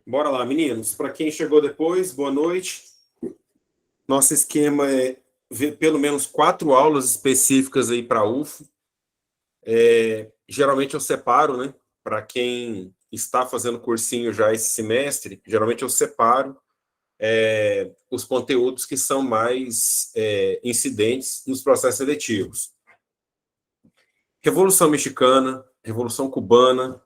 Bora lá, meninos. Para quem chegou depois, boa noite. Nosso esquema é ver pelo menos 4 aulas específicas aí para a UFO. Geralmente eu separo, né? Para quem está fazendo cursinho já esse semestre, geralmente eu separo os conteúdos que são mais incidentes nos processos seletivos. Revolução Mexicana, Revolução Cubana,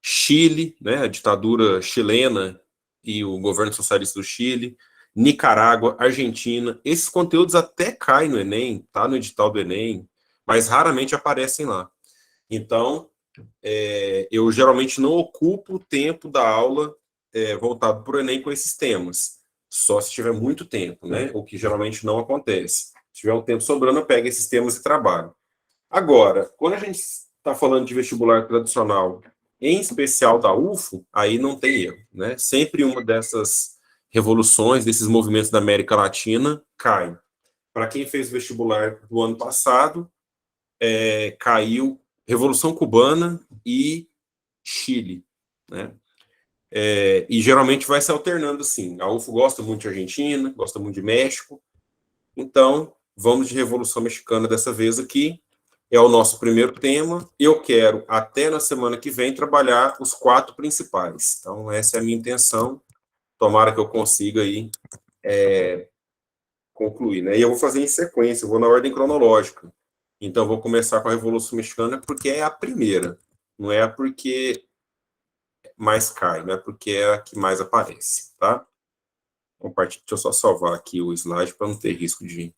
Chile, né, a ditadura chilena e o governo socialista do Chile, Nicarágua, Argentina. Esses conteúdos até caem no Enem, tá no edital do Enem, mas raramente aparecem lá. Então, eu geralmente não ocupo o tempo da aula voltado para o Enem com esses temas, só se tiver muito tempo, né? O que geralmente não acontece. Se tiver um tempo sobrando, eu pego esses temas e trabalho. Agora, quando a gente está falando de vestibular tradicional, em especial da UFO, aí não tem erro, né? Sempre uma dessas revoluções, desses movimentos da América Latina, cai. Para quem fez vestibular do ano passado, caiu Revolução Cubana e Chile, né? E geralmente vai se alternando assim. A UFO gosta muito de Argentina, gosta muito de México, então vamos de Revolução Mexicana dessa vez aqui. É o nosso primeiro tema. Eu quero, até na semana que vem, trabalhar os 4 principais. Então, essa é a minha intenção. Tomara que eu consiga aí concluir, né? E eu vou fazer em sequência, eu vou na ordem cronológica. Então, eu vou começar com a Revolução Mexicana porque é a primeira. Não é porque mais cai, não é porque é a que mais aparece, tá? Deixa eu só salvar aqui o slide para não ter risco de...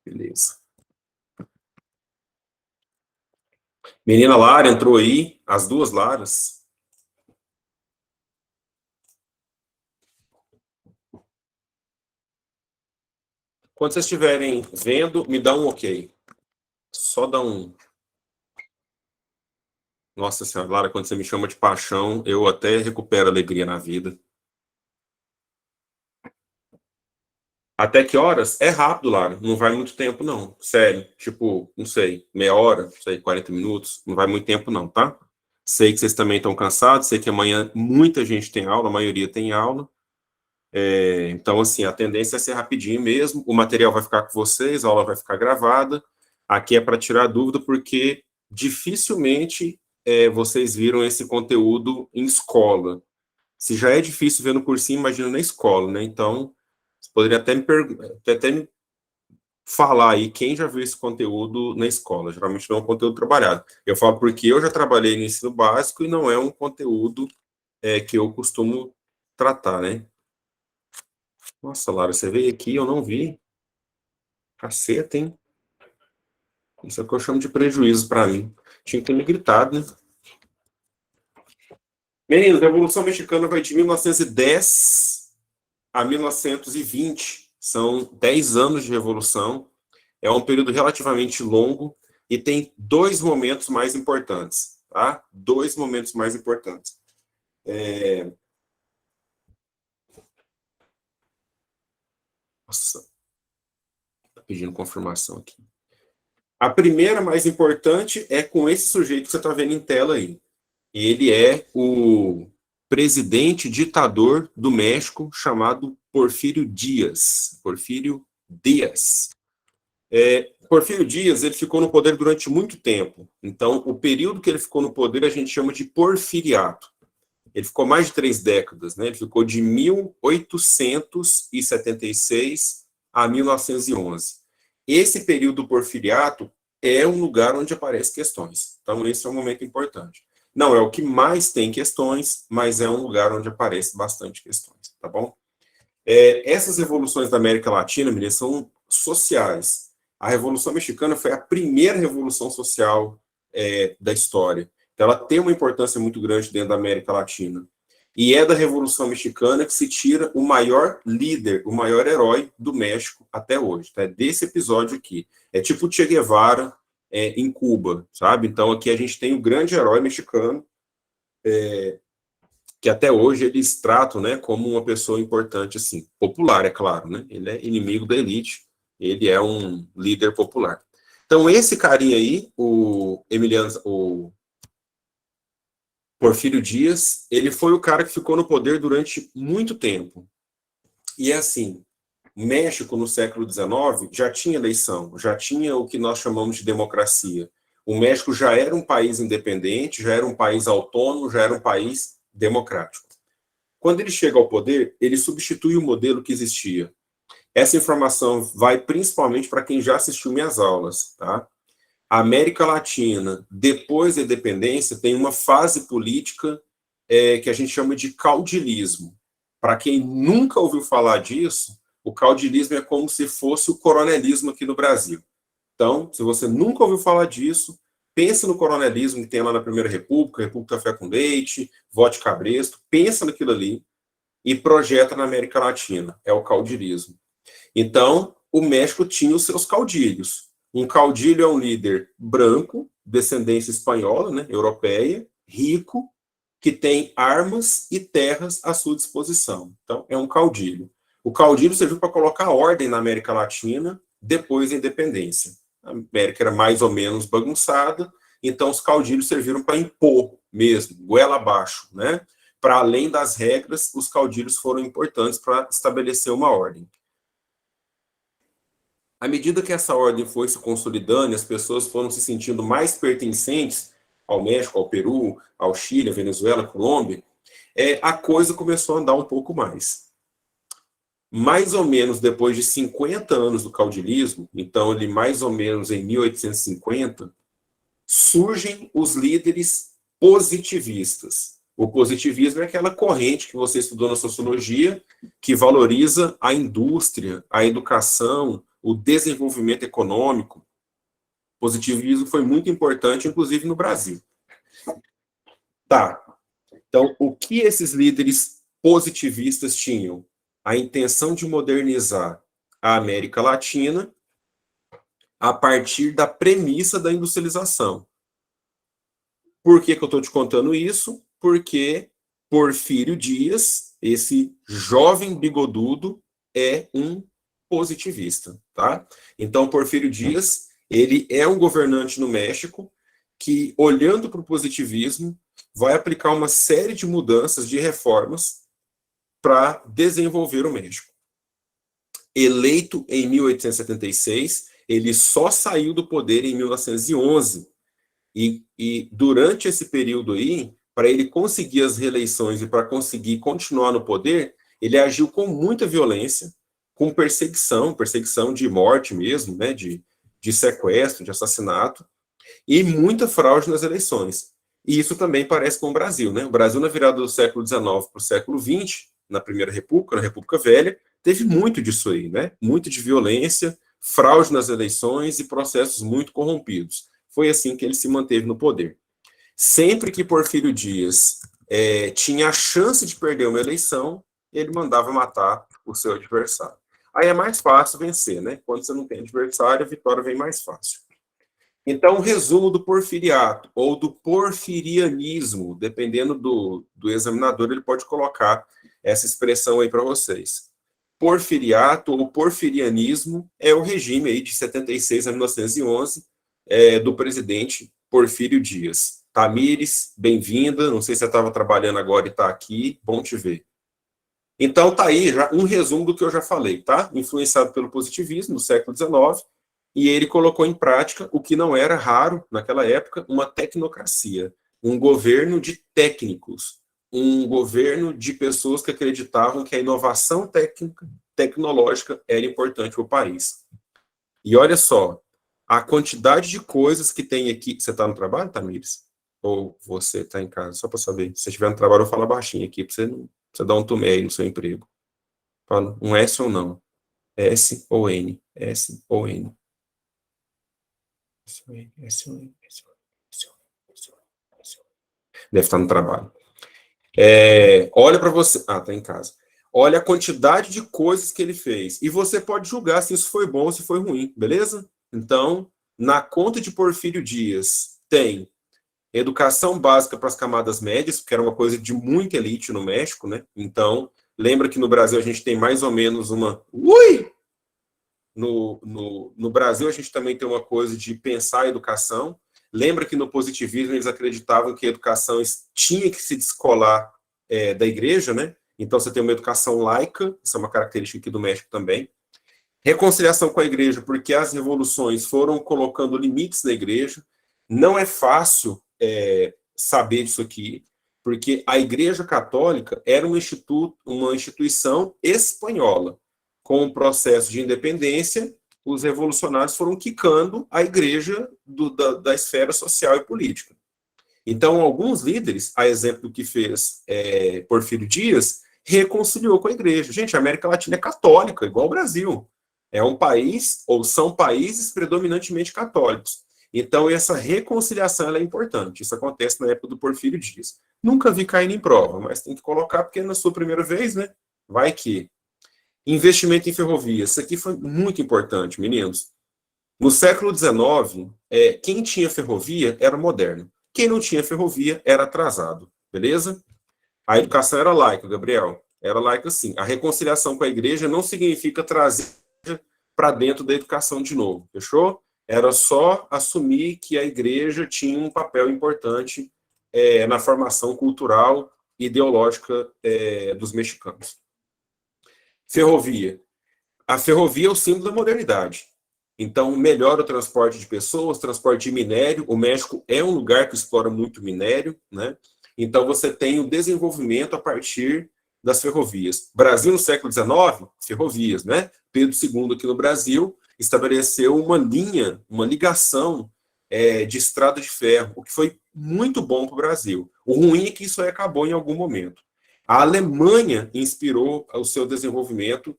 Beleza. Menina Lara entrou aí, as 2 Laras. Quando vocês estiverem vendo, me dá um ok. Só dá um... Nossa Senhora, Lara, quando você me chama de paixão, eu até recupero alegria na vida. Até que horas? É rápido, Lara. Não vai muito tempo, não. Sério. Tipo, não sei, meia hora, não sei, 40 minutos. Não vai muito tempo, não, tá? Sei que vocês também estão cansados. Sei que amanhã muita gente tem aula, a maioria tem aula. Então, assim, a tendência é ser rapidinho mesmo. O material vai ficar com vocês, a aula vai ficar gravada. Aqui é para tirar dúvida, porque dificilmente vocês viram esse conteúdo em escola. Se já é difícil ver no cursinho, imagina na escola, né? Então, você poderia até me falar aí quem já viu esse conteúdo na escola. Geralmente não é um conteúdo trabalhado. Eu falo porque eu já trabalhei no ensino básico e não é um conteúdo que eu costumo tratar, né? Nossa, Lara, você veio aqui e eu não vi. Caceta, hein? Isso é o que eu chamo de prejuízo para mim. Tinha que ter me gritado, né? Meninos, a Revolução Mexicana vai de 1910 a 1920. São 10 anos de revolução. É um período relativamente longo e tem 2 momentos mais importantes, tá? 2 momentos mais importantes. Nossa, tá pedindo confirmação aqui. A primeira mais importante é com esse sujeito que você está vendo em tela aí. Ele é o presidente ditador do México chamado Porfírio Díaz. Porfírio Díaz. Porfírio Díaz, ele ficou no poder durante muito tempo. Então, o período que ele ficou no poder a gente chama de porfiriato. Ele ficou mais de 3 décadas, né? Ele ficou de 1876 a 1911. Esse período do porfiriato é um lugar onde aparecem questões. Então, esse é um momento importante. Não é o que mais tem questões, mas é um lugar onde aparece bastante questões, tá bom? Essas revoluções da América Latina, meninas, são sociais. A Revolução Mexicana foi a primeira revolução social da história. Então, ela tem uma importância muito grande dentro da América Latina. E é da Revolução Mexicana que se tira o maior líder, o maior herói do México até hoje. Tá? Desse episódio aqui. É tipo o Che Guevara em Cuba, sabe? Então, aqui a gente tem o grande herói mexicano, que até hoje eles tratam, né, como uma pessoa importante, assim, popular, é claro, né? Ele é inimigo da elite, ele é um líder popular. Então, esse carinha aí, o Emiliano, Porfírio Dias, ele foi o cara que ficou no poder durante muito tempo. E é assim, México, no século XIX, já tinha eleição, já tinha o que nós chamamos de democracia. O México já era um país independente, já era um país autônomo, já era um país democrático. Quando ele chega ao poder, ele substitui o modelo que existia. Essa informação vai principalmente para quem já assistiu minhas aulas, tá? A América Latina, depois da independência, tem uma fase política que a gente chama de caudilismo. Para quem nunca ouviu falar disso, o caudilismo é como se fosse o coronelismo aqui no Brasil. Então, se você nunca ouviu falar disso, pensa no coronelismo que tem lá na Primeira República, República Café com Leite, Vote Cabresto, pensa naquilo ali e projeta na América Latina. É o caudilismo. Então, o México tinha os seus caudilhos. Um caudilho é um líder branco, descendência espanhola, né, europeia, rico, que tem armas e terras à sua disposição. Então, é um caudilho. O caudilho serviu para colocar ordem na América Latina depois da independência. A América era mais ou menos bagunçada, então os caudilhos serviram para impor mesmo, goela abaixo, né? Para além das regras, os caudilhos foram importantes para estabelecer uma ordem. À medida que essa ordem foi se consolidando e as pessoas foram se sentindo mais pertencentes ao México, ao Peru, ao Chile, à Venezuela, à Colômbia, a coisa começou a andar um pouco mais. Mais ou menos depois de 50 anos do caudilismo, então ele mais ou menos em 1850, surgem os líderes positivistas. O positivismo é aquela corrente que você estudou na sociologia, que valoriza a indústria, a educação, o desenvolvimento econômico. O positivismo foi muito importante, inclusive no Brasil. Tá. Então, o que esses líderes positivistas tinham? A intenção de modernizar a América Latina a partir da premissa da industrialização. Por que eu estou te contando isso? Porque Porfírio Dias, esse jovem bigodudo, é um positivista, tá? Então, Porfírio Dias, ele é um governante no México que, olhando para o positivismo, vai aplicar uma série de mudanças, de reformas para desenvolver o México. Eleito em 1876, ele só saiu do poder em 1911. E durante esse período aí, para ele conseguir as reeleições e para conseguir continuar no poder, ele agiu com muita violência, com perseguição de morte mesmo, né, de sequestro, de assassinato, e muita fraude nas eleições. E isso também parece com o Brasil, né? O Brasil, na virada do século XIX para o século XX, na Primeira República, na República Velha, teve muito disso aí, né? Muito de violência, fraude nas eleições e processos muito corrompidos. Foi assim que ele se manteve no poder. Sempre que Porfírio Dias tinha a chance de perder uma eleição, ele mandava matar o seu adversário. Aí é mais fácil vencer, né? Quando você não tem adversário, a vitória vem mais fácil. Então, o resumo do porfiriato, ou do porfirianismo, dependendo do examinador, ele pode colocar essa expressão aí para vocês. Porfiriato ou porfirianismo é o regime aí de 76 a 1911 do presidente Porfírio Dias. Tamires, bem-vinda, não sei se você estava trabalhando agora e está aqui, bom te ver. Então, tá aí já um resumo do que eu já falei, tá? Influenciado pelo positivismo no século XIX, e ele colocou em prática o que não era raro naquela época, uma tecnocracia, um governo de técnicos, um governo de pessoas que acreditavam que a inovação tecnológica era importante para o país. E olha só, a quantidade de coisas que tem aqui. Você está no trabalho, Tamires? Ou você está em casa? Só para saber. Se você estiver no trabalho, eu falo baixinho aqui, para você dar um tumé aí no seu emprego. Fala um S ou não? S ou N? S ou N? Deve estar no trabalho. Olha para você. Ah, tá em casa. Olha a quantidade de coisas que ele fez. E você pode julgar se isso foi bom ou se foi ruim, beleza? Então, na conta de Porfírio Dias, tem educação básica para as camadas médias, que era uma coisa de muita elite no México, né? Então, lembra que no Brasil a gente tem mais ou menos uma. Ui! No Brasil, a gente também tem uma coisa de pensar a educação. Lembra que no positivismo eles acreditavam que a educação tinha que se descolar da igreja, né? Então você tem uma educação laica, isso é uma característica aqui do México também. Reconciliação com a igreja, porque as revoluções foram colocando limites na igreja. Não é fácil saber disso aqui, porque a Igreja Católica era uma instituição espanhola. Com o processo de independência, os revolucionários foram quicando a igreja da esfera social e política. Então, alguns líderes, a exemplo do que fez Porfírio Dias, reconciliou com a igreja. Gente, a América Latina é católica, igual o Brasil. É um país, ou são países predominantemente católicos. Então, essa reconciliação é importante. Isso acontece na época do Porfírio Dias. Nunca vi caindo em prova, mas tem que colocar, porque é na sua primeira vez, né? Vai que. Investimento em ferrovias. Isso aqui foi muito importante, meninos. No século XIX, quem tinha ferrovia era moderno. Quem não tinha ferrovia era atrasado. Beleza? A educação era laica, Gabriel. Era laica, sim. A reconciliação com a igreja não significa trazer para dentro da educação de novo. Fechou? Era só assumir que a igreja tinha um papel importante na formação cultural e ideológica dos mexicanos. Ferrovia. A ferrovia é o símbolo da modernidade. Então, melhora o transporte de pessoas, transporte de minério. O México é um lugar que explora muito minério, né? Então, você tem o desenvolvimento a partir das ferrovias. Brasil, no século XIX, ferrovias, né? Pedro II, aqui no Brasil, estabeleceu uma linha, uma ligação de estrada de ferro, o que foi muito bom para o Brasil. O ruim é que isso aí acabou em algum momento. A Alemanha inspirou o seu desenvolvimento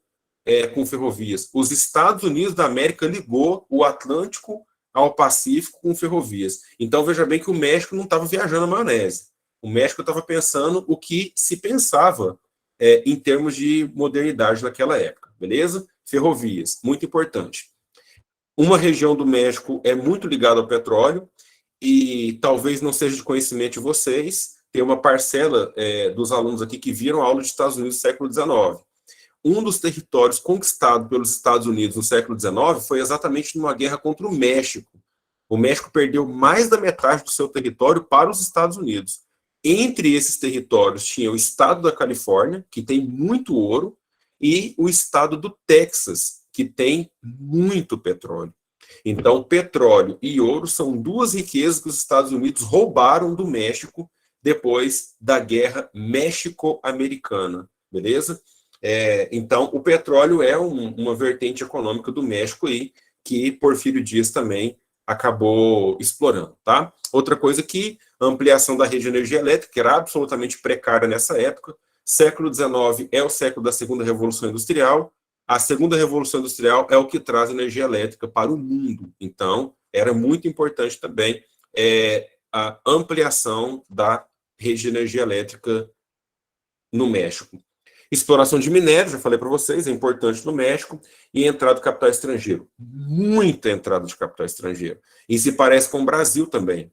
com ferrovias. Os Estados Unidos da América ligou o Atlântico ao Pacífico com ferrovias. Então, veja bem que o México não estava viajando a maionese. O México estava pensando o que se pensava em termos de modernidade naquela época, beleza? Ferrovias, muito importante. Uma região do México é muito ligada ao petróleo e talvez não seja de conhecimento de vocês, tem uma parcela dos alunos aqui que viram aula dos Estados Unidos no século XIX. Um dos territórios conquistados pelos Estados Unidos no século XIX foi exatamente numa guerra contra o México. O México perdeu mais da metade do seu território para os Estados Unidos. Entre esses territórios tinha o estado da Califórnia, que tem muito ouro, e o estado do Texas, que tem muito petróleo. Então, petróleo e ouro são duas riquezas que os Estados Unidos roubaram do México depois da Guerra México-Americana, beleza? Então, o petróleo é uma vertente econômica do México aí, que Porfírio Dias também acabou explorando, tá? Outra coisa que a ampliação da rede de energia elétrica, que era absolutamente precária nessa época. Século XIX é o século da segunda revolução industrial. A segunda revolução industrial é o que traz energia elétrica para o mundo. Então, era muito importante também a ampliação da rede de energia elétrica no México. Exploração de minério, já falei para vocês, é importante no México, e entrada de capital estrangeiro. Muita entrada de capital estrangeiro. E se parece com o Brasil também.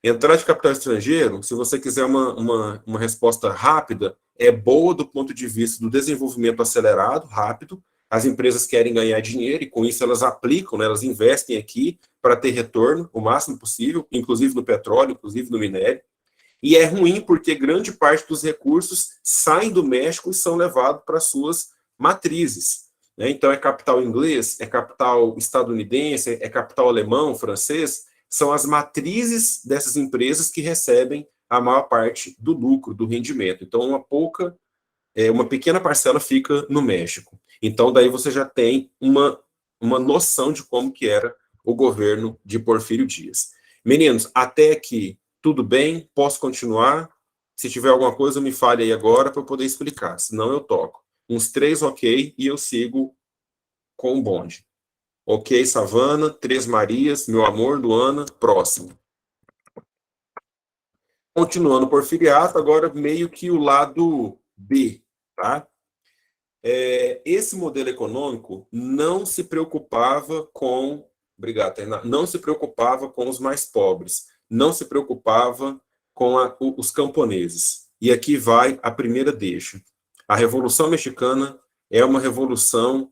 Entrada de capital estrangeiro, se você quiser uma resposta rápida, é boa do ponto de vista do desenvolvimento acelerado, rápido. As empresas querem ganhar dinheiro e com isso elas aplicam, né, elas investem aqui para ter retorno o máximo possível, inclusive no petróleo, inclusive no minério. E é ruim porque grande parte dos recursos saem do México e são levados para suas matrizes. Né? Então, é capital inglês, é capital estadunidense, é capital alemão, francês, são as matrizes dessas empresas que recebem a maior parte do lucro, do rendimento. Então, uma pequena parcela fica no México. Então, daí você já tem uma noção de como que era o governo de Porfírio Dias. Meninos, até aqui tudo bem? Posso continuar? Se tiver alguma coisa, me fale aí agora para eu poder explicar. Senão eu toco. Uns 3 ok e eu sigo com o bonde. Ok, Savana, Três Marias, meu amor, Luana, próximo. Continuando Porfiriato, agora meio que o lado B, tá? Esse modelo econômico não se preocupava com... Obrigado, Tainá. Não se preocupava com os mais pobres. Não se preocupava com os camponeses. E aqui vai a primeira deixa. A Revolução Mexicana é uma revolução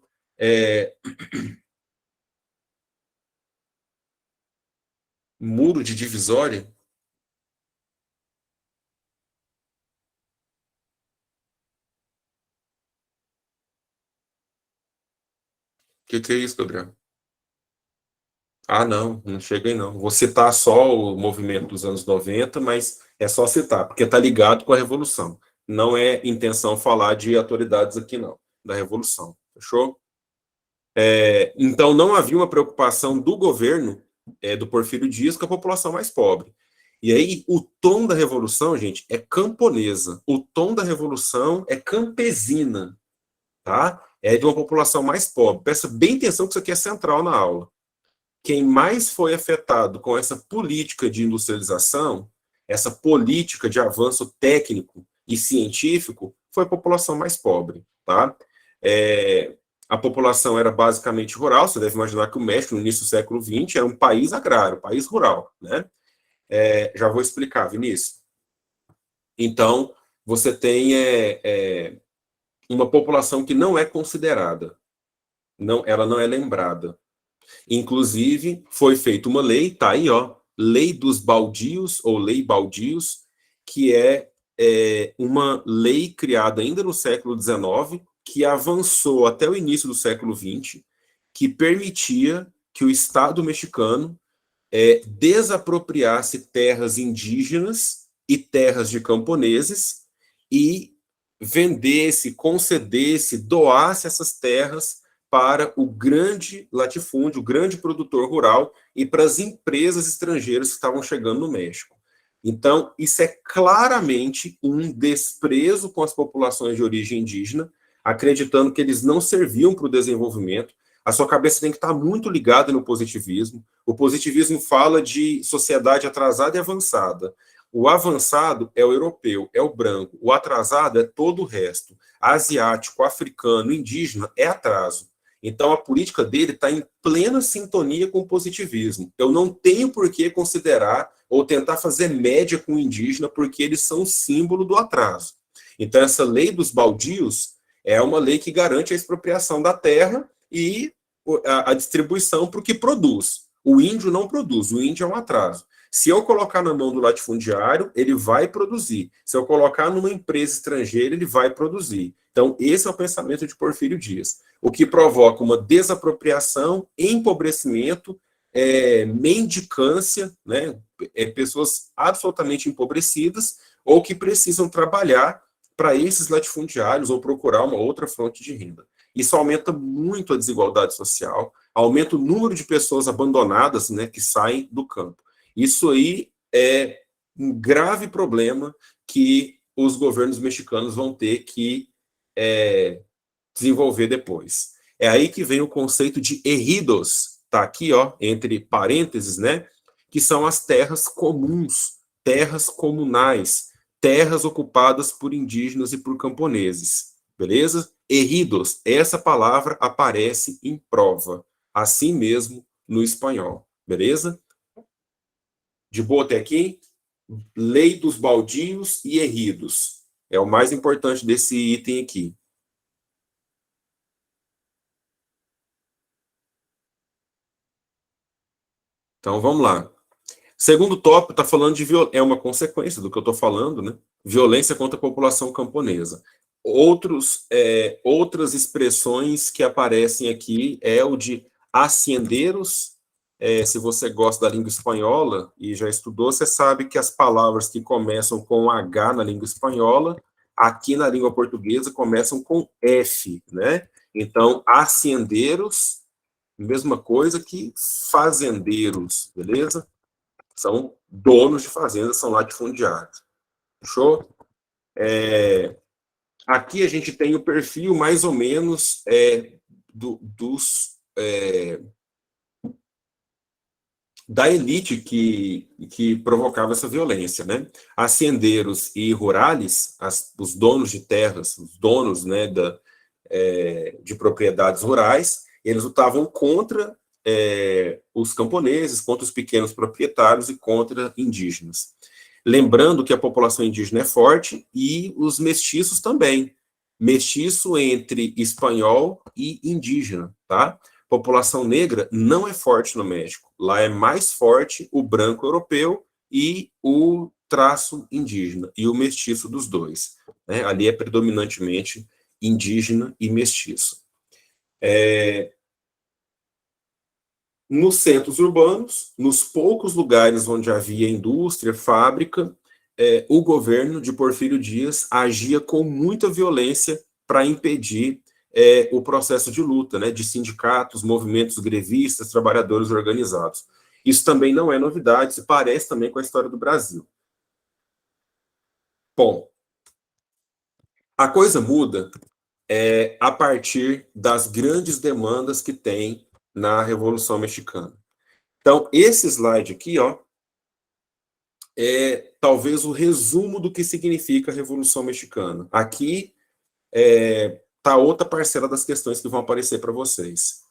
Muro de divisória? Que é isso, Gabriel? Ah, não, não cheguei não. Vou citar só o movimento dos anos 90, mas é só citar, porque está ligado com a Revolução. Não é intenção falar de autoridades aqui, não, da Revolução. Fechou? Então, não havia uma preocupação do governo, do Porfírio Dias, com a população mais pobre. E aí, o tom da Revolução, gente, é camponesa. O tom da Revolução é campesina, tá? É de uma população mais pobre. Presta bem atenção que isso aqui é central na aula. Quem mais foi afetado com essa política de industrialização, essa política de avanço técnico e científico, foi a população mais pobre, tá? É, a população era basicamente rural, você deve imaginar que o México, no início do século XX, era um país agrário, um país rural, né? Já vou explicar, Vinícius. Então, você tem uma população que não é considerada, ela não é lembrada. Inclusive, foi feita uma lei, tá aí, ó, Lei dos Baldios, ou Lei Baldios, que é uma lei criada ainda no século XIX, que avançou até o início do século XX, que permitia que o Estado mexicano desapropriasse terras indígenas e terras de camponeses e vendesse, concedesse, doasse essas terras para o grande latifúndio, o grande produtor rural e para as empresas estrangeiras que estavam chegando no México. Então, isso é claramente um desprezo com as populações de origem indígena, acreditando que eles não serviam para o desenvolvimento. A sua cabeça tem que estar muito ligada no positivismo. O positivismo fala de sociedade atrasada e avançada. O avançado é o europeu, é o branco. O atrasado é todo o resto. Asiático, africano, indígena é atraso. Então, a política dele está em plena sintonia com o positivismo. Eu não tenho por que considerar ou tentar fazer média com o indígena, porque eles são símbolo do atraso. Então, essa lei dos baldios é uma lei que garante a expropriação da terra e a distribuição para o que produz. O índio não produz, o índio é um atraso. Se eu colocar na mão do latifundiário, ele vai produzir. Se eu colocar numa empresa estrangeira, ele vai produzir. Então, esse é o pensamento de Porfírio Dias. O que provoca uma desapropriação, empobrecimento, mendicância, né? Pessoas absolutamente empobrecidas ou que precisam trabalhar para esses latifundiários ou procurar uma outra fonte de renda. Isso aumenta muito a desigualdade social, aumenta o número de pessoas abandonadas, né, que saem do campo. Isso aí é um grave problema que os governos mexicanos vão ter que desenvolver depois. É aí que vem o conceito de ejidos, tá aqui, ó, entre parênteses, né, que são as terras comuns, terras comunais, terras ocupadas por indígenas e por camponeses, beleza? Ejidos, essa palavra aparece em prova, assim mesmo no espanhol, beleza? De boa até aqui? Lei dos baldios e ejidos. É o mais importante desse item aqui. Então, vamos lá. Segundo tópico, está falando de é uma consequência do que eu estou falando, né? Violência contra a população camponesa. Outras expressões que aparecem aqui é o de haciendeiros. Se você gosta da língua espanhola e já estudou, você sabe que as palavras que começam com H na língua espanhola, aqui na língua portuguesa começam com F, né? Então, haciendeiros, mesma coisa que fazendeiros, beleza? São donos de fazendas, são latifundiários. Fechou? Aqui a gente tem o perfil mais ou menos da elite que provocava essa violência, né? Haciendeiros e rurales, os donos de terras, os donos, né, de propriedades rurais, eles lutavam contra os camponeses, contra os pequenos proprietários e contra indígenas. Lembrando que a população indígena é forte e os mestiços também. Mestiço entre espanhol e indígena, tá? população negra não é forte no México. Lá é mais forte o branco europeu e o traço indígena, e o mestiço dos dois. Né? Ali é predominantemente indígena e mestiço. Nos centros urbanos, nos poucos lugares onde havia indústria, fábrica, o governo de Porfírio Dias agia com muita violência para impedir o processo de luta, né, de sindicatos, movimentos grevistas, trabalhadores organizados. Isso também não é novidade, se parece também com a história do Brasil. Bom, a coisa muda a partir das grandes demandas que tem na Revolução Mexicana. Então, esse slide aqui, ó, é talvez o resumo do que significa a Revolução Mexicana. Aqui está outra parcela das questões que vão aparecer para vocês.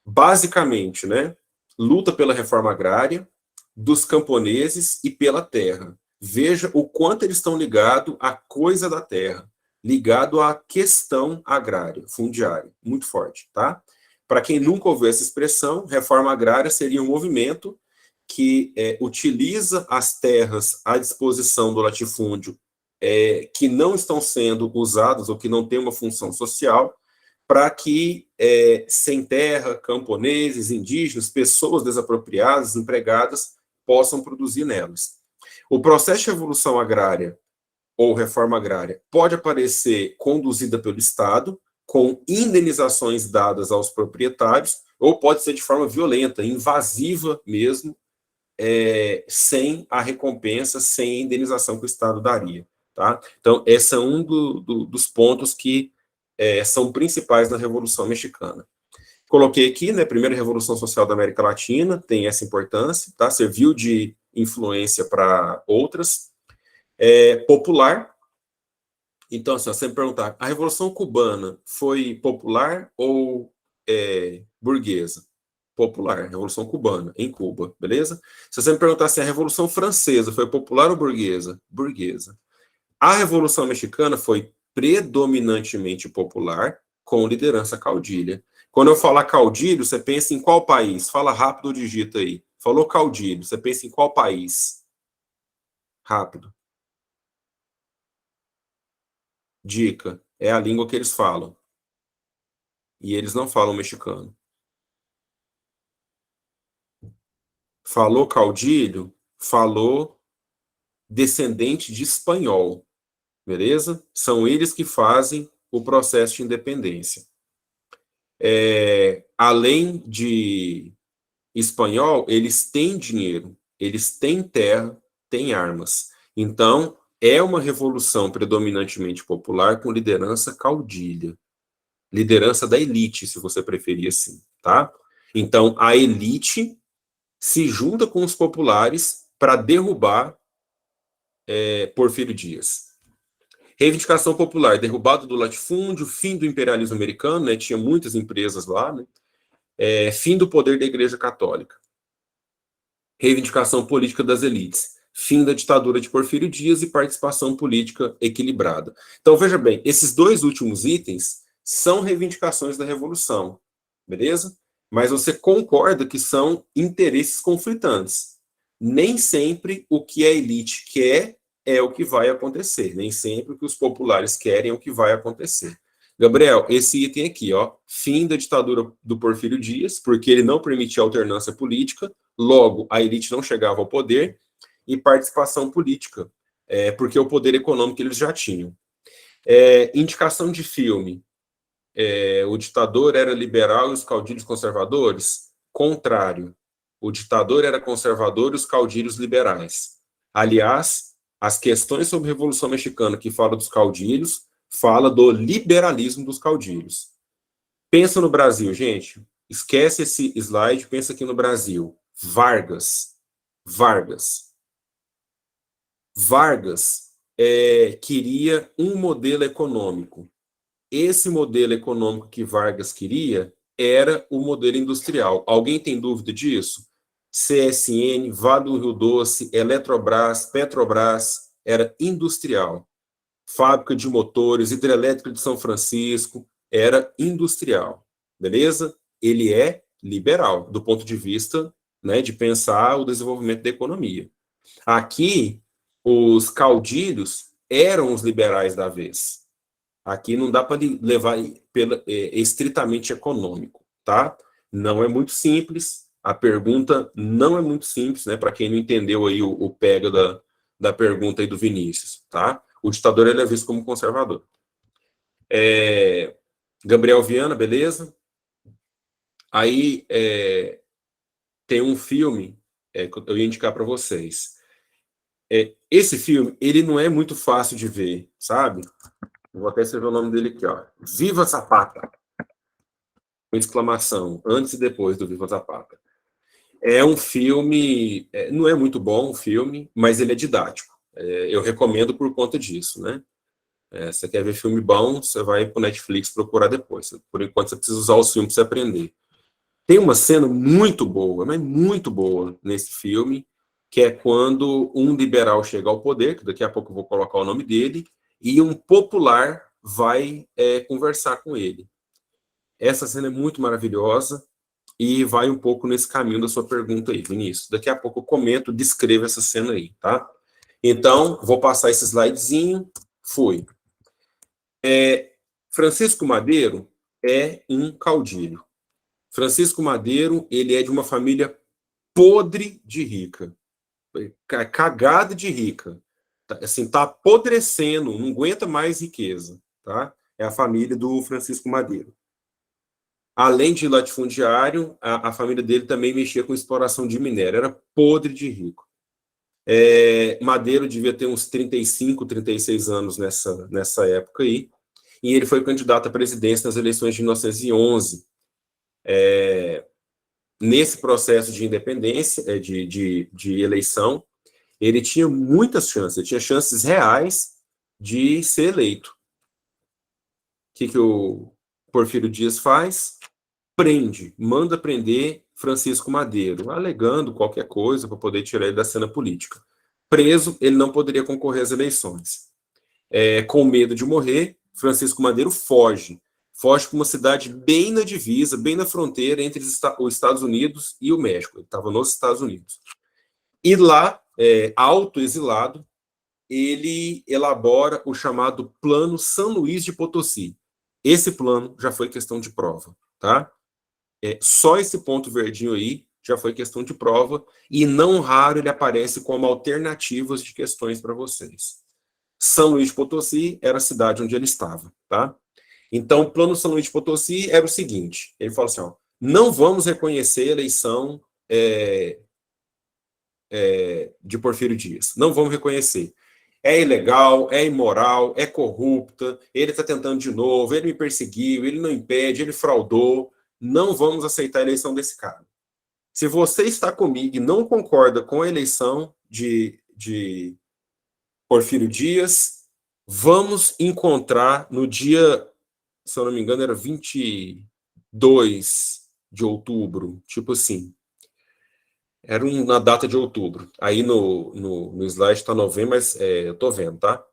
Basicamente, né, luta pela reforma agrária, dos camponeses e pela terra. Veja o quanto eles estão ligados à coisa da terra, ligado à questão agrária, fundiária, muito forte, tá? Para quem nunca ouviu essa expressão, reforma agrária seria um movimento que utiliza as terras à disposição do latifúndio que não estão sendo usados ou que não têm uma função social, para que sem terra, camponeses, indígenas, pessoas desapropriadas, empregadas, possam produzir nelas. O processo de revolução agrária ou reforma agrária pode aparecer conduzida pelo Estado, com indenizações dadas aos proprietários, ou pode ser de forma violenta, invasiva mesmo, sem a recompensa, sem a indenização que o Estado daria. Tá? Então, esse é um dos pontos que são principais na Revolução Mexicana. Coloquei aqui, né, primeira Revolução Social da América Latina, tem essa importância, tá? Serviu de influência para outras. Popular. Então, assim, você me perguntar, a Revolução Cubana foi popular ou burguesa? Popular, Revolução Cubana, em Cuba, beleza? Se você me perguntar se a Revolução Francesa foi popular ou burguesa? Burguesa. A Revolução Mexicana foi predominantemente popular, com liderança caudilha. Quando eu falar caudilho, você pensa em qual país? Fala rápido ou digita aí. Falou caudilho, você pensa em qual país? Rápido. Dica, é a língua que eles falam. E eles não falam mexicano. Falou caudilho, falou descendente de espanhol. Beleza? São eles que fazem o processo de independência. Além de espanhol, eles têm dinheiro, eles têm terra, têm armas. Então, é uma revolução predominantemente popular com liderança caudilha. Liderança da elite, se você preferir assim, tá? Então, a elite se junta com os populares para derrubar Porfírio Dias. Reivindicação popular, derrubada do latifúndio, fim do imperialismo americano, né, tinha muitas empresas lá, né, fim do poder da Igreja Católica. Reivindicação política das elites, fim da ditadura de Porfírio Dias e participação política equilibrada. Então, veja bem, esses dois últimos itens são reivindicações da Revolução, beleza? Mas você concorda que são interesses conflitantes. Nem sempre o que a elite quer é o que vai acontecer. Nem sempre o que os populares querem é o que vai acontecer. Gabriel, esse item aqui, ó, fim da ditadura do Porfírio Dias, porque ele não permitia alternância política, logo a elite não chegava ao poder, e participação política, porque o poder econômico eles já tinham. Indicação de filme, o ditador era liberal e os caudilhos conservadores? Contrário, o ditador era conservador e os caudilhos liberais. Aliás, as questões sobre a Revolução Mexicana que fala dos caudilhos, fala do liberalismo dos caudilhos. Pensa no Brasil, gente. Esquece esse slide, pensa aqui no Brasil. Vargas. Vargas queria um modelo econômico. Esse modelo econômico que Vargas queria era o modelo industrial. Alguém tem dúvida disso? CSN, Vale do Rio Doce, Eletrobras, Petrobras, era industrial. Fábrica de motores, hidrelétrica de São Francisco, era industrial. Beleza? ele é liberal, do ponto de vista, né, de pensar o desenvolvimento da economia. Aqui, os caudilhos eram os liberais da vez. Aqui não dá para levar estritamente econômico, tá? Não é muito simples, a pergunta não é muito simples, né? Para quem não entendeu aí o pega da pergunta aí do Vinícius, tá? O ditador ele é visto como conservador. Gabriel Viana, beleza? Aí tem um filme que eu ia indicar para vocês. Esse filme, ele não é muito fácil de ver, sabe? Vou até escrever o nome dele aqui, ó. Viva Zapata! Com exclamação, antes e depois do Viva Zapata. É um filme, não é muito bom o filme, mas ele é didático. Eu recomendo por conta disso, né? Você quer ver filme bom, você vai para o Netflix procurar depois. Por enquanto, você precisa usar os filmes para você aprender. Tem uma cena muito boa, mas muito boa nesse filme, que é quando um liberal chega ao poder, que daqui a pouco eu vou colocar o nome dele, e um popular vai conversar com ele. Essa cena é muito maravilhosa e vai um pouco nesse caminho da sua pergunta aí, Vinícius. Daqui a pouco eu comento, descrevo essa cena aí, tá? Então, vou passar esse slidezinho. Fui. Francisco Madeiro é um caudilho. Francisco Madeiro, ele é de uma família podre de rica. Cagada de rica. Assim, tá apodrecendo, não aguenta mais riqueza, tá? É a família do Francisco Madeiro. Além de latifundiário, a família dele também mexia com exploração de minério, era podre de rico. Madeiro devia ter uns 35, 36 anos nessa época aí, e ele foi candidato à presidência nas eleições de 1911. Nesse processo de independência, de eleição, ele tinha muitas chances, ele tinha chances reais de ser eleito. O que o Porfírio Dias faz? Manda prender Francisco Madeiro, alegando qualquer coisa para poder tirar ele da cena política. Preso, ele não poderia concorrer às eleições. Com medo de morrer, Francisco Madeiro foge para uma cidade bem na divisa, bem na fronteira entre os Estados Unidos e o México. Ele estava nos Estados Unidos. E lá, autoexilado, ele elabora o chamado Plano São Luís de Potosí. Esse plano já foi questão de prova, tá? Só esse ponto verdinho aí já foi questão de prova, e não raro ele aparece como alternativas de questões para vocês. São Luís de Potosí era a cidade onde ele estava, tá? Então, o plano São Luís de Potosí era o seguinte, ele falou assim, ó, não vamos reconhecer a eleição de Porfírio Dias, não vamos reconhecer. É ilegal, é imoral, é corrupta, ele está tentando de novo, ele me perseguiu, ele não impede, ele fraudou, não vamos aceitar a eleição desse cara. Se você está comigo e não concorda com a eleição de Porfírio Dias, vamos encontrar no dia, se eu não me engano, era 22 de outubro, tipo assim. Era na data de outubro. Aí no slide está novembro, mas eu tô vendo, tá?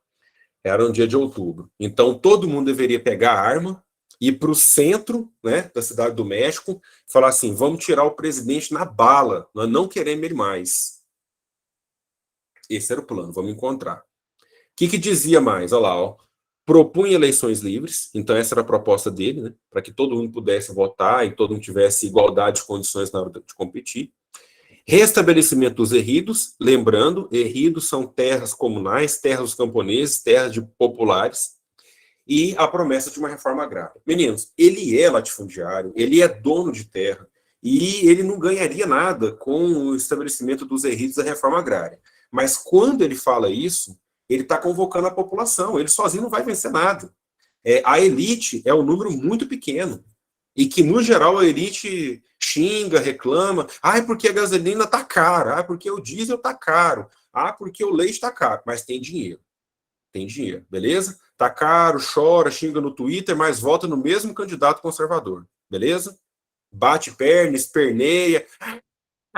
Era um dia de outubro. Então, todo mundo deveria pegar a arma, ir para o centro, né, da cidade do México, falar assim, vamos tirar o presidente na bala, nós não queremos ele mais. Esse era o plano, vamos encontrar. O que dizia mais? Olha lá, ó. Propunha eleições livres, então essa era a proposta dele, né, para que todo mundo pudesse votar e todo mundo tivesse igualdade de condições na hora de competir. Restabelecimento dos ejidos, lembrando, ejidos são terras comunais, terras dos camponeses, terras de populares, e a promessa de uma reforma agrária. Meninos, ele é latifundiário, ele é dono de terra, e ele não ganharia nada com o estabelecimento dos ejidos da reforma agrária. Mas quando ele fala isso, ele está convocando a população, ele sozinho não vai vencer nada. A elite é um número muito pequeno, e que, no geral, a elite xinga, reclama, porque a gasolina está cara, porque o diesel está caro, porque o leite está caro, mas tem dinheiro, beleza? Tá caro, chora, xinga no Twitter, mas vota no mesmo candidato conservador, beleza? Bate perna, esperneia,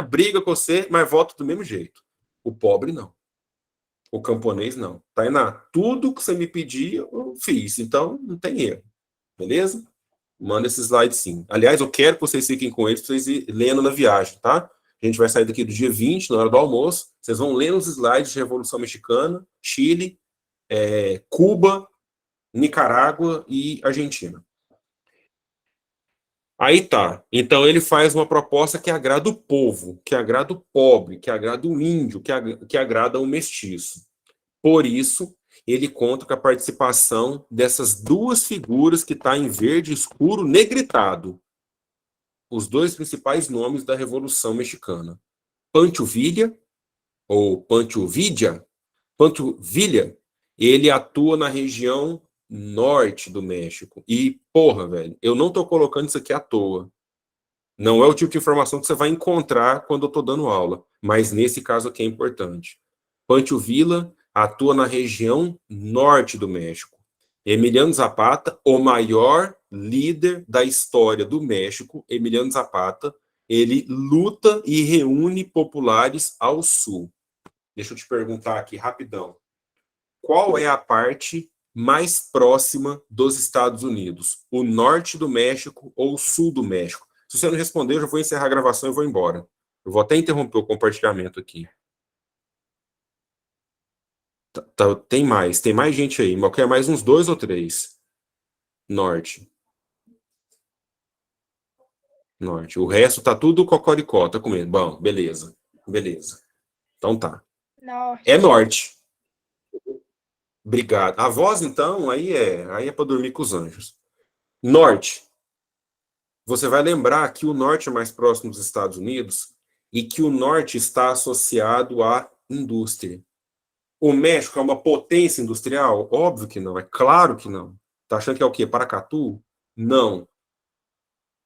briga com você, mas vota do mesmo jeito. O pobre não. O camponês não. Tainá, tudo que você me pedir, eu fiz, então não tem erro, beleza? Manda esse slide sim. Aliás, eu quero que vocês fiquem com eles para vocês ir lendo na viagem, tá? A gente vai sair daqui do dia 20, na hora do almoço. Vocês vão lendo os slides de Revolução Mexicana, Chile, Cuba, Nicarágua e Argentina. Aí tá. Então ele faz uma proposta que agrada o povo, que agrada o pobre, que agrada o índio, que agrada o mestiço. Por isso, ele conta com a participação dessas duas figuras que está em verde escuro negritado. Os dois principais nomes da Revolução Mexicana. Pancho Villa, ou Pancho Villa. Pancho Villa, ele atua na região norte do México. E, porra, velho, eu não tô colocando isso aqui à toa. Não é o tipo de informação que você vai encontrar quando eu estou dando aula, mas nesse caso aqui é importante. Pancho Villa atua na região norte do México. Emiliano Zapata, o maior líder da história do México, Emiliano Zapata, ele luta e reúne populares ao sul. Deixa eu te perguntar aqui rapidão. Qual é a parte mais próxima dos Estados Unidos? O norte do México ou o sul do México? Se você não responder, eu já vou encerrar a gravação e vou embora. Eu vou até interromper o compartilhamento aqui. Tem mais gente aí. Mas quer mais uns 2 ou 3. Norte. Norte. O resto tá tudo cocoricó, tá comendo. Bom, beleza. Beleza. Então tá. Norte. É norte. Obrigado. A voz, então, aí é para dormir com os anjos. Norte. Você vai lembrar que o norte é mais próximo dos Estados Unidos e que o norte está associado à indústria. O México é uma potência industrial? Óbvio que não, é claro que não. Tá achando que é o quê? Paracatu? Não.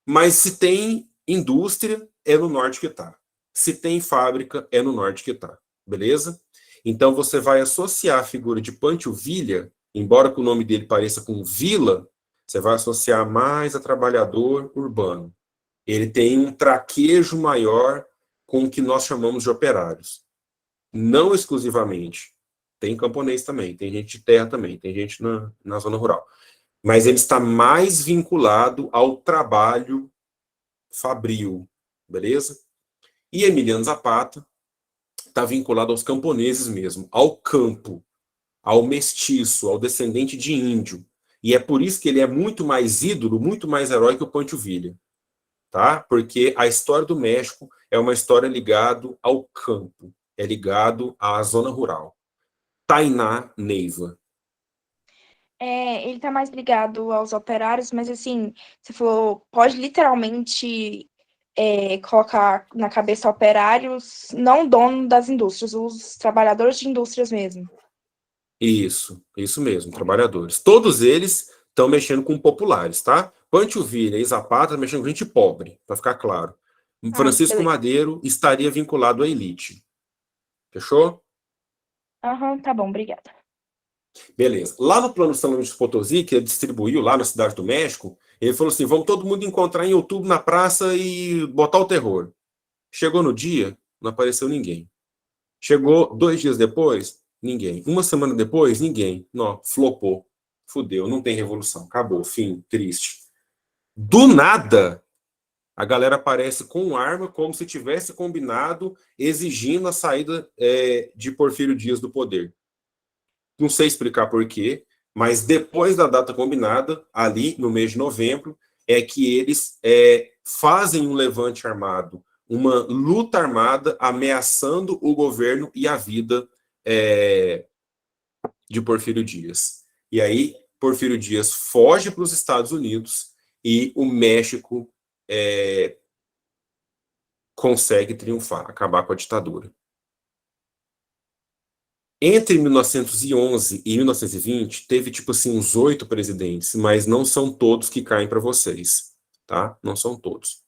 Mas se tem indústria, é no norte que está. Se tem fábrica, é no norte que está. Beleza? Então você vai associar a figura de Pancho Villa, embora que o nome dele pareça com vila, você vai associar mais a trabalhador urbano. Ele tem um traquejo maior com o que nós chamamos de operários. Não exclusivamente. Tem camponês também, tem gente de terra também, tem gente na zona rural. Mas ele está mais vinculado ao trabalho fabril, beleza? E Emiliano Zapata está vinculado aos camponeses mesmo, ao campo, ao mestiço, ao descendente de índio. E é por isso que ele é muito mais ídolo, muito mais herói que o Pancho Villa. Tá? Porque a história do México é uma história ligada ao campo, é ligado à zona rural. Tainá Neiva. Ele tá mais ligado aos operários, mas assim, você falou, pode literalmente colocar na cabeça operários, não dono das indústrias, os trabalhadores de indústrias mesmo. Isso mesmo, trabalhadores. Todos eles estão mexendo com populares, tá? Pancho Villa e Zapata estão mexendo com gente pobre, para ficar claro. Francisco beleza. Madeiro estaria vinculado à elite. Fechou? Aham, tá bom, obrigada. Beleza. Lá no Plano São Luís Potosí, que ele distribuiu lá na Cidade do México, ele falou assim, vamos todo mundo encontrar em outubro na praça e botar o terror. Chegou no dia, não apareceu ninguém. Chegou 2 dias depois, ninguém. Uma semana depois, ninguém. Não, flopou. Fudeu, não tem revolução. Acabou, fim, triste. Do nada, a galera aparece com arma, como se tivesse combinado, exigindo a saída de Porfírio Dias do poder. Não sei explicar por quê, mas depois da data combinada, ali no mês de novembro, é que eles fazem um levante armado, uma luta armada ameaçando o governo e a vida de Porfírio Dias. E aí, Porfírio Dias foge para os Estados Unidos e o México consegue triunfar, acabar com a ditadura. Entre 1911 e 1920, teve, tipo assim, uns 8 presidentes, mas não são todos que caem para vocês, tá? Não são todos.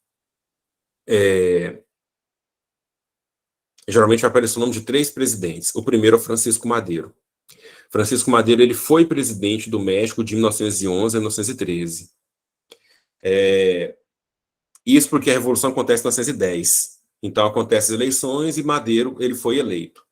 Geralmente vai aparecer o nome de 3 presidentes. O primeiro é o Francisco Madeiro. Francisco Madeiro, ele foi presidente do México de 1911 a 1913. Isso porque a Revolução acontece em 1910. Então, acontecem as eleições e Madeiro, ele foi eleito.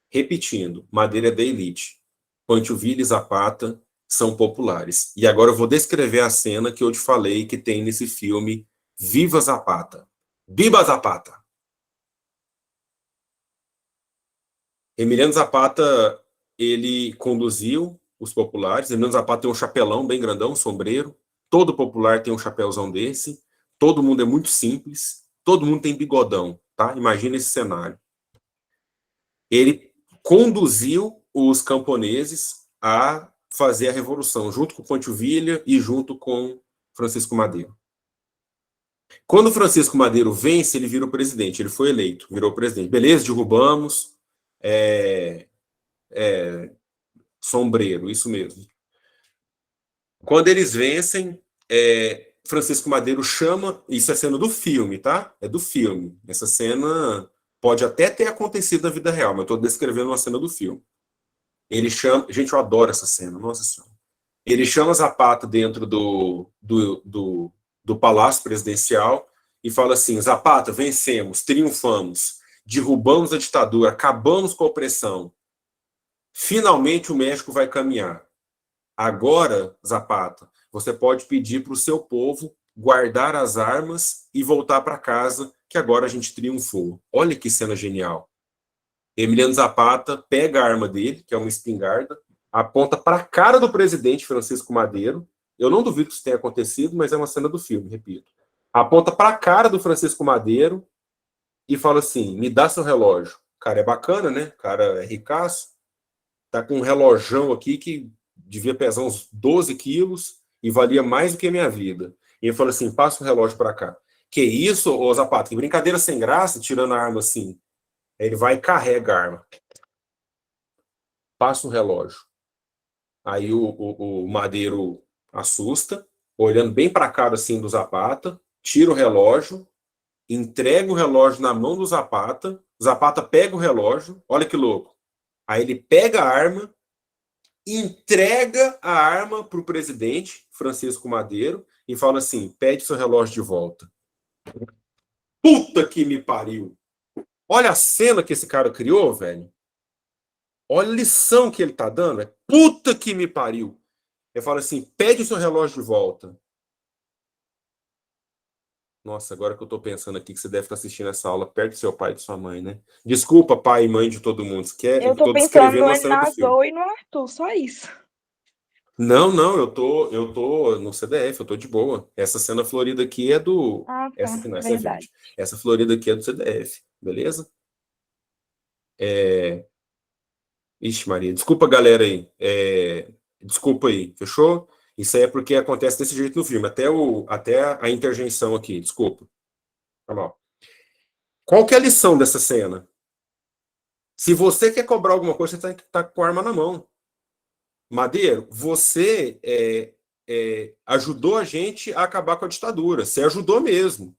Repetindo, Madeira é da elite. Pancho Villa e Zapata são populares. E agora eu vou descrever a cena que eu te falei que tem nesse filme Viva Zapata. Viva Zapata! Emiliano Zapata, ele conduziu os populares. Emiliano Zapata tem um chapelão bem grandão, um sombreiro. Todo popular tem um chapéuzão desse. Todo mundo é muito simples. Todo mundo tem bigodão, tá? Imagina esse cenário. Ele conduziu os camponeses a fazer a revolução, junto com Ponte Villa e junto com Francisco Madeiro. Quando Francisco Madeiro vence, ele vira o presidente. Ele foi eleito, virou presidente. Beleza, derrubamos. Sombreiro, isso mesmo. Quando eles vencem, Francisco Madeiro chama, isso é cena do filme, tá? É do filme. Essa cena pode até ter acontecido na vida real, mas eu estou descrevendo uma cena do filme. Ele chama, gente, eu adoro essa cena, nossa senhora. Ele chama Zapata dentro do Palácio Presidencial e fala assim: Zapata, vencemos, triunfamos, derrubamos a ditadura, acabamos com a opressão. Finalmente o México vai caminhar. Agora, Zapata, você pode pedir para o seu povo guardar as armas e voltar para casa, que agora a gente triunfou. Olha que cena genial. Emiliano Zapata pega a arma dele, que é uma espingarda, aponta para a cara do presidente Francisco Madeiro. Eu não duvido que isso tenha acontecido, mas é uma cena do filme, repito. Aponta para a cara do Francisco Madeiro e fala assim: me dá seu relógio. O cara é bacana, né? O cara é ricaço. Tá com um relojão aqui que devia pesar uns 12 quilos e valia mais do que a minha vida. E ele falou assim: passa o relógio para cá. Que isso, ô Zapata? Que brincadeira sem graça, tirando a arma assim. Aí ele vai e carrega a arma. Passa o relógio. Aí o Madeiro assusta, olhando bem para a cara assim do Zapata, tira o relógio, entrega o relógio na mão do Zapata, Zapata pega o relógio, olha que louco. Aí ele pega a arma, entrega a arma para o presidente, Francisco Madeiro, e fala assim: pede seu relógio de volta. Puta que me pariu! Olha a cena que esse cara criou, velho. Olha a lição que ele tá dando. É puta que me pariu. Ele fala assim: pede o seu relógio de volta. Nossa, agora que eu tô pensando aqui que você deve estar assistindo essa aula perto do seu pai e de sua mãe, né? Desculpa, pai e mãe de todo mundo. Eu Eu tô tô pensando descrevendo uma cena do na filme. Zoe e no Arthur, só isso. Não, eu tô no CDF, eu tô de boa. Essa cena florida aqui é do. Ah, Essa tá, aqui não, essa é verdade. verde. Essa florida aqui é do CDF, beleza? Ixi, Maria, desculpa, galera aí. Desculpa aí, fechou? Isso aí é porque acontece desse jeito no filme, até a interjeição aqui, desculpa. Tá mal. Qual que é a lição dessa cena? Se você quer cobrar alguma coisa, você tem que estar com a arma na mão. Madeiro, você ajudou a gente a acabar com a ditadura. Você ajudou mesmo.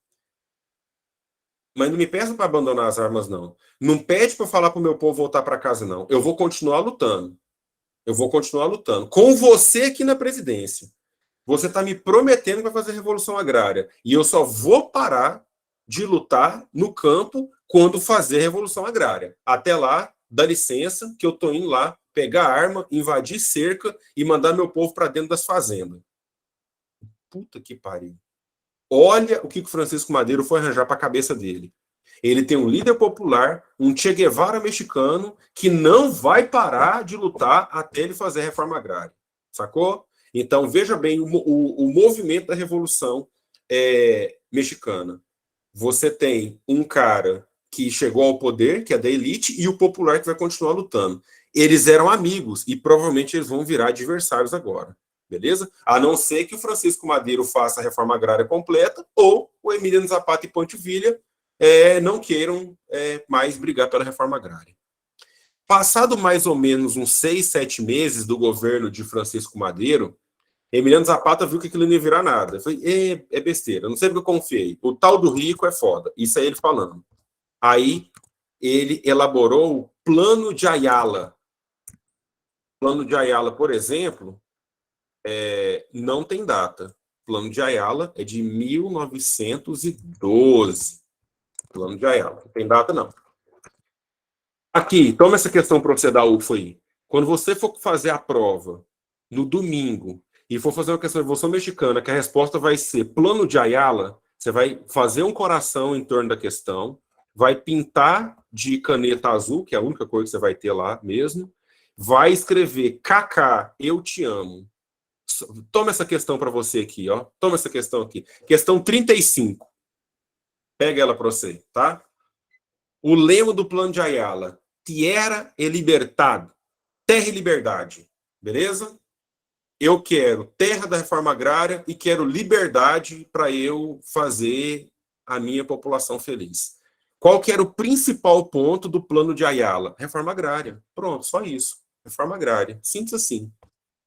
Mas não me peça para abandonar as armas, não. Não pede para eu falar para o meu povo voltar para casa, não. Eu vou continuar lutando. Eu vou continuar lutando. Com você aqui na presidência. Você está me prometendo que vai fazer revolução agrária. E eu só vou parar de lutar no campo quando fazer revolução agrária. Até lá, dá licença, que eu estou indo lá pegar arma, invadir cerca e mandar meu povo para dentro das fazendas. Puta que pariu. Olha o que o Francisco Madeiro foi arranjar para a cabeça dele. Ele tem um líder popular, um Che Guevara mexicano, que não vai parar de lutar até ele fazer a reforma agrária. Sacou? Então, veja bem o movimento da Revolução mexicana. Você tem um cara que chegou ao poder, que é da elite, e o popular que vai continuar lutando. Eles eram amigos e provavelmente eles vão virar adversários agora. Beleza? A não ser que o Francisco Madeiro faça a reforma agrária completa ou o Emiliano Zapata e Ponte Villa não queiram mais brigar pela reforma agrária. Passado mais ou menos uns 6, 7 meses do governo de Francisco Madeiro, Emiliano Zapata viu que aquilo não ia virar nada. Foi besteira, não sei porque eu confiei. O tal do rico é foda. Isso é ele falando. Aí ele elaborou o Plano de Ayala. O Plano de Ayala, por exemplo, não tem data. O Plano de Ayala é de 1912. Plano de Ayala. Não tem data, não. Aqui, toma essa questão para você dar UFO aí. Quando você for fazer a prova no domingo, e for fazer uma questão de Revolução Mexicana, que a resposta vai ser Plano de Ayala, você vai fazer um coração em torno da questão, vai pintar de caneta azul, que é a única cor que você vai ter lá mesmo, vai escrever Kaká, eu te amo. Toma essa questão para você aqui, ó. Toma essa questão aqui. Questão 35. Pega ela para você, tá? O lema do Plano de Ayala: Tierra e Libertad. Terra e liberdade. Beleza? Eu quero terra da reforma agrária e quero liberdade para eu fazer a minha população feliz. Qual que era o principal ponto do Plano de Ayala? Reforma agrária. Pronto, só isso. Reforma agrária. Simples assim.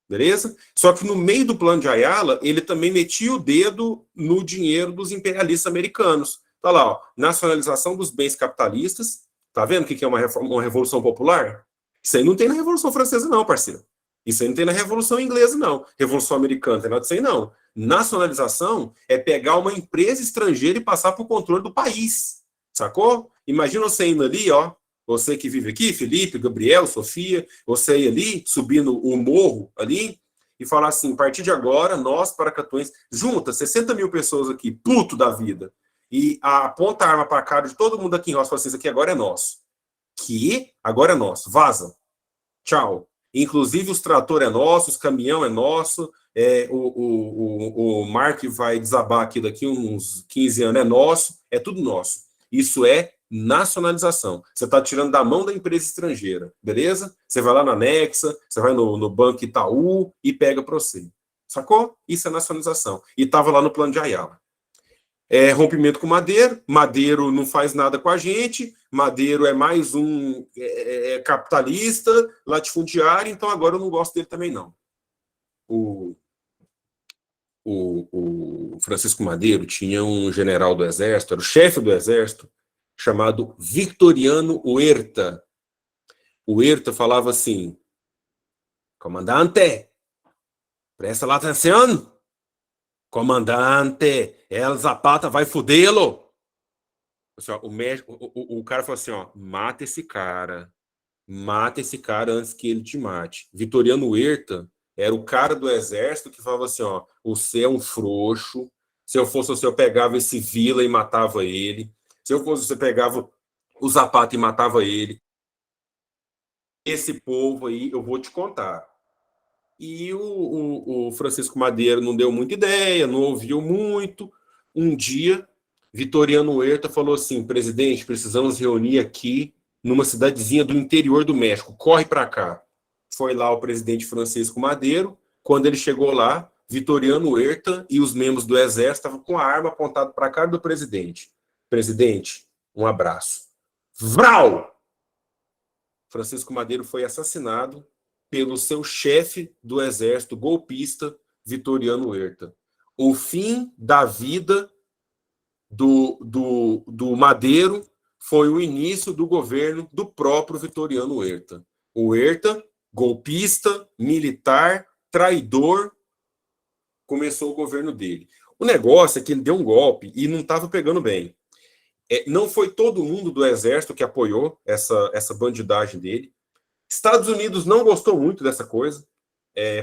Beleza? Só que no meio do Plano de Ayala, ele também metia o dedo no dinheiro dos imperialistas americanos. Tá lá, ó, nacionalização dos bens capitalistas. Tá vendo o que é uma revolução popular? Isso aí não tem na Revolução Francesa, não, parceiro. Isso aí não tem na Revolução Inglesa, não. Revolução Americana, não tem nada disso aí, não. Nacionalização é pegar uma empresa estrangeira e passar para o controle do país. Sacou? Imagina você indo ali, ó. Você que vive aqui, Felipe, Gabriel, Sofia, você ir ali, subindo o morro ali, e falar assim: a partir de agora, nós, paracatuenses, junta 60 mil pessoas aqui, puto da vida, e aponta a arma para a cara de todo mundo aqui em Roça e fala assim: isso aqui agora é nosso. Que agora é nosso. Vaza. Tchau. Inclusive os trator é nosso, os caminhão é nosso, o mar que vai desabar aqui daqui uns 15 anos é nosso, é tudo nosso. Isso é nacionalização. Você está tirando da mão da empresa estrangeira, beleza? Você vai lá na Nexa, você vai no Banco Itaú e pega para você. Sacou? Isso é nacionalização. E estava lá no Plano de Ayala. Rompimento com Madeiro. Madeiro não faz nada com a gente. Madeiro é mais um capitalista, latifundiário, então agora eu não gosto dele também, não. O Francisco Madeiro tinha um general do exército, era o chefe do exército, chamado Victoriano Huerta. O Huerta falava assim: comandante, presta atenção, comandante, El Zapata vai fudê-lo. Assim, ó, o cara falou assim: ó, mata esse cara antes que ele te mate. Vitoriano Huerta era o cara do exército que falava assim: ó, você é um frouxo. Se eu fosse você, eu pegava esse Vila e matava ele. Se eu fosse você, pegava o Zapata e matava ele. Esse povo aí, eu vou te contar. E o Francisco Madeira não deu muita ideia, não ouviu muito. Um dia, Vitoriano Huerta falou assim: presidente, precisamos reunir aqui numa cidadezinha do interior do México, corre para cá. Foi lá o presidente Francisco Madeiro. Quando ele chegou lá, Vitoriano Huerta e os membros do exército estavam com a arma apontada para a cara do presidente. Presidente, um abraço. Vral! Francisco Madeiro foi assassinado pelo seu chefe do exército golpista, Vitoriano Huerta. O fim da vida do Madeiro foi o início do governo do próprio Vitoriano Huerta. O Huerta, golpista, militar, traidor, começou o governo dele. O negócio é que ele deu um golpe e não estava pegando bem. Não foi todo mundo do exército que apoiou essa bandidagem dele. Estados Unidos não gostou muito dessa coisa.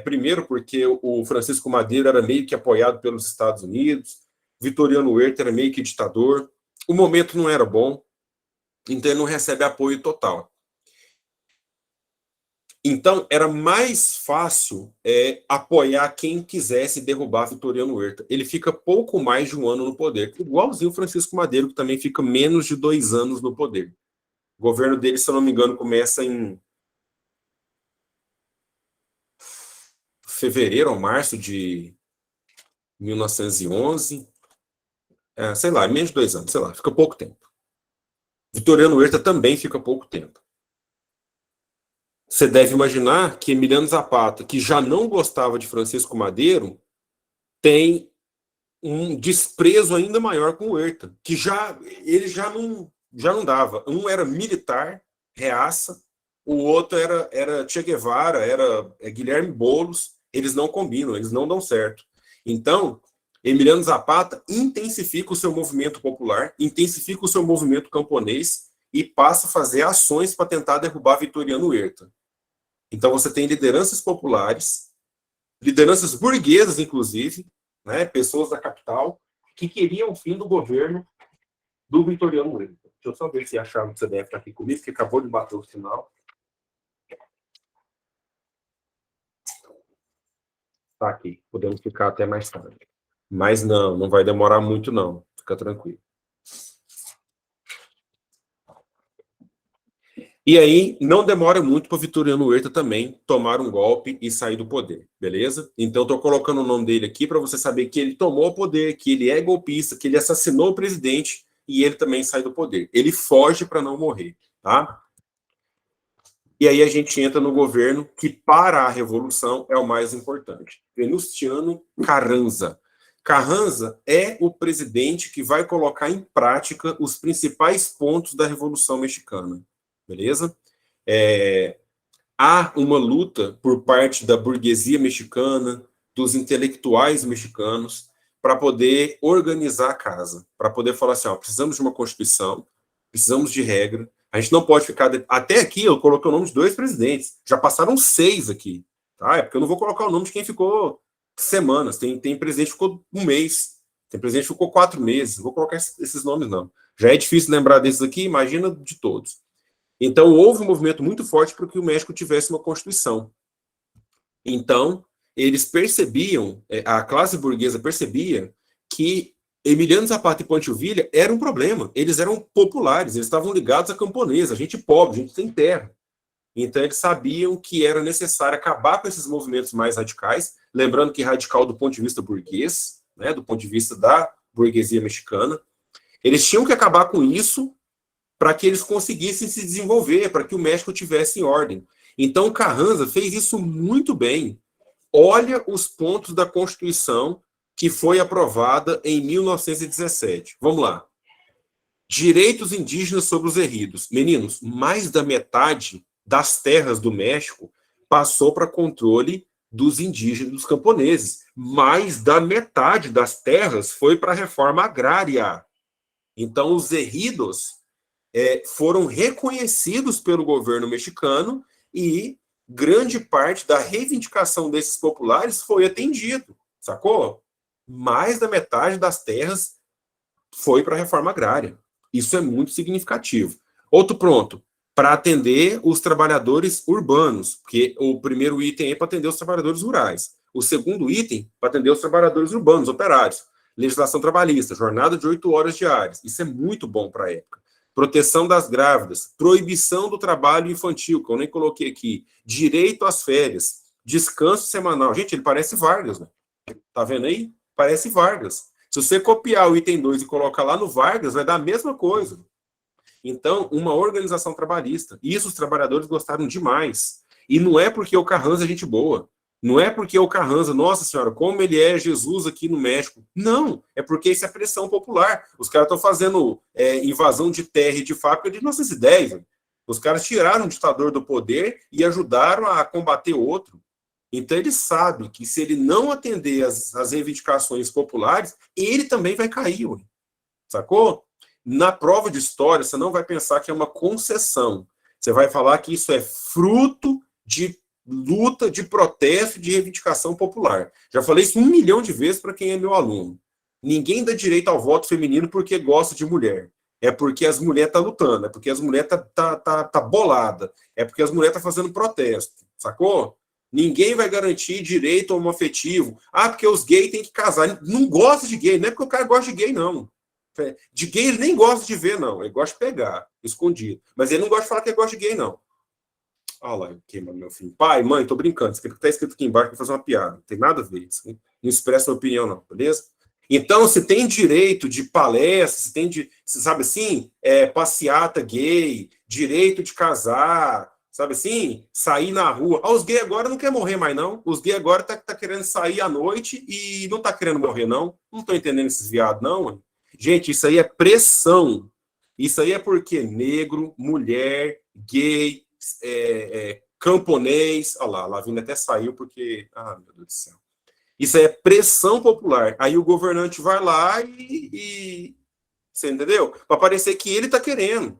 Primeiro porque o Francisco Madeiro era meio que apoiado pelos Estados Unidos, Vitoriano Huerta era meio que ditador, o momento não era bom, então ele não recebe apoio total. Então era mais fácil apoiar quem quisesse derrubar Vitoriano Huerta. Ele fica pouco mais de um ano no poder, igualzinho o Francisco Madeiro, que também fica menos de 2 anos no poder. O governo dele, se eu não me engano, começa em fevereiro ou março de 1911, sei lá, menos de 2 anos, sei lá, fica pouco tempo. Vitoriano Huerta também fica pouco tempo. Você deve imaginar que Emiliano Zapata, que já não gostava de Francisco Madeiro, tem um desprezo ainda maior com o Huerta, que ele já não dava. Um era militar, reaça, o outro era Che Guevara, era Guilherme Boulos. Eles não combinam, eles não dão certo. Então, Emiliano Zapata intensifica o seu movimento popular, intensifica o seu movimento camponês e passa a fazer ações para tentar derrubar Vitoriano Huerta. Então você tem lideranças populares lideranças burguesas, inclusive, né, pessoas da capital, que queriam o fim do governo do Vitoriano Huerta. Deixa eu só ver se a chave do CDF está aqui comigo, que acabou de bater o sinal. Está aqui, podemos ficar até mais tarde. Mas não vai demorar muito, não. Fica tranquilo. E aí, não demora muito para o Vitoriano Huerta também tomar um golpe e sair do poder, beleza? Então, estou colocando o nome dele aqui para você saber que ele tomou o poder, que ele é golpista, que ele assassinou o presidente e ele também sai do poder. Ele foge para não morrer, tá? E aí a gente entra no governo que, para a Revolução, é o mais importante. Venustiano Carranza. Carranza é o presidente que vai colocar em prática os principais pontos da Revolução Mexicana. Beleza? Há uma luta por parte da burguesia mexicana, dos intelectuais mexicanos, para poder organizar a casa, para poder falar assim, ó, precisamos de uma Constituição, precisamos de regra, a gente não pode ficar... Até aqui eu coloquei o nome de 2 presidentes, já passaram 6 aqui, tá? É porque eu não vou colocar o nome de quem ficou semanas, tem presidente que ficou 1 mês, tem presidente que ficou 4 meses, não vou colocar esses nomes não. Já é difícil lembrar desses aqui, imagina de todos. Então, houve um movimento muito forte para que o México tivesse uma Constituição. Então, eles percebiam, a classe burguesa percebia que Emiliano Zapata e Pancho Villa era um problema. Eles eram populares, eles estavam ligados a camponesa, gente pobre, gente sem terra. Então, eles sabiam que era necessário acabar com esses movimentos mais radicais, lembrando que radical do ponto de vista burguês, né, do ponto de vista da burguesia mexicana. Eles tinham que acabar com isso para que eles conseguissem se desenvolver, para que o México tivesse em ordem. Então, Carranza fez isso muito bem. Olha os pontos da Constituição que foi aprovada em 1917. Vamos lá. Direitos indígenas sobre os ejidos. Meninos, mais da metade das terras do México passou para controle dos indígenas, dos camponeses. Mais da metade das terras foi para a reforma agrária. Então, os ejidos foram reconhecidos pelo governo mexicano e grande parte da reivindicação desses populares foi atendido, sacou? Mais da metade das terras foi para a reforma agrária. Isso é muito significativo. Outro ponto, para atender os trabalhadores urbanos, porque o primeiro item é para atender os trabalhadores rurais. O segundo item, para atender os trabalhadores urbanos, operários. Legislação trabalhista, jornada de 8 horas diárias. Isso é muito bom para a época. Proteção das grávidas, proibição do trabalho infantil, que eu nem coloquei aqui, direito às férias, descanso semanal. Gente, ele parece Vargas, né? Tá vendo aí? Parece Vargas. Se você copiar o item 2 e colocar lá no Vargas, vai dar a mesma coisa. Então, uma organização trabalhista. Isso os trabalhadores gostaram demais. E não é porque o Carranza é gente boa. Não é porque o Carranza, nossa senhora, como ele é Jesus aqui no México. Não, é porque isso é pressão popular. Os caras estão fazendo invasão de terra e de fábrica de 1910. Véio. Os caras tiraram o ditador do poder e ajudaram a combater outro. Então ele sabe que se ele não atender as reivindicações populares, ele também vai cair. Véio. Sacou? Na prova de história, você não vai pensar que é uma concessão. Você vai falar que isso é fruto de luta, de protesto, de reivindicação popular. Já falei isso 1 milhão de vezes para quem é meu aluno. Ninguém dá direito ao voto feminino porque gosta de mulher. É porque as mulheres estão lutando, é porque as mulheres tá bolada, é porque as mulheres estão fazendo protesto, sacou? Ninguém vai garantir direito homoafetivo. Ah, porque os gays têm que casar. Não gosta de gay, não é porque o cara gosta de gay, não. De gay ele nem gosta de ver, não. Ele gosta de pegar, escondido. Mas ele não gosta de falar que ele gosta de gay, não. Olha lá, queima meu filho. Pai, mãe, tô brincando. Isso que tá escrito aqui embaixo para fazer uma piada. Não tem nada a ver. Isso não expressa opinião, não, beleza? Então, se tem direito de palestra, se tem de, sabe assim, passeata gay, direito de casar, sabe assim, sair na rua. Ah, os gays agora não querem morrer mais, não. Os gays agora tá querendo sair à noite e não tá querendo morrer, não. Não tô entendendo esses viados, não. Mano. Gente, isso aí é pressão. Isso aí é porque negro, mulher, gay, camponês, olha lá, a Lavínia até saiu porque, meu Deus do céu. Isso aí é pressão popular. Aí o governante vai lá e você entendeu? Para parecer que ele está querendo.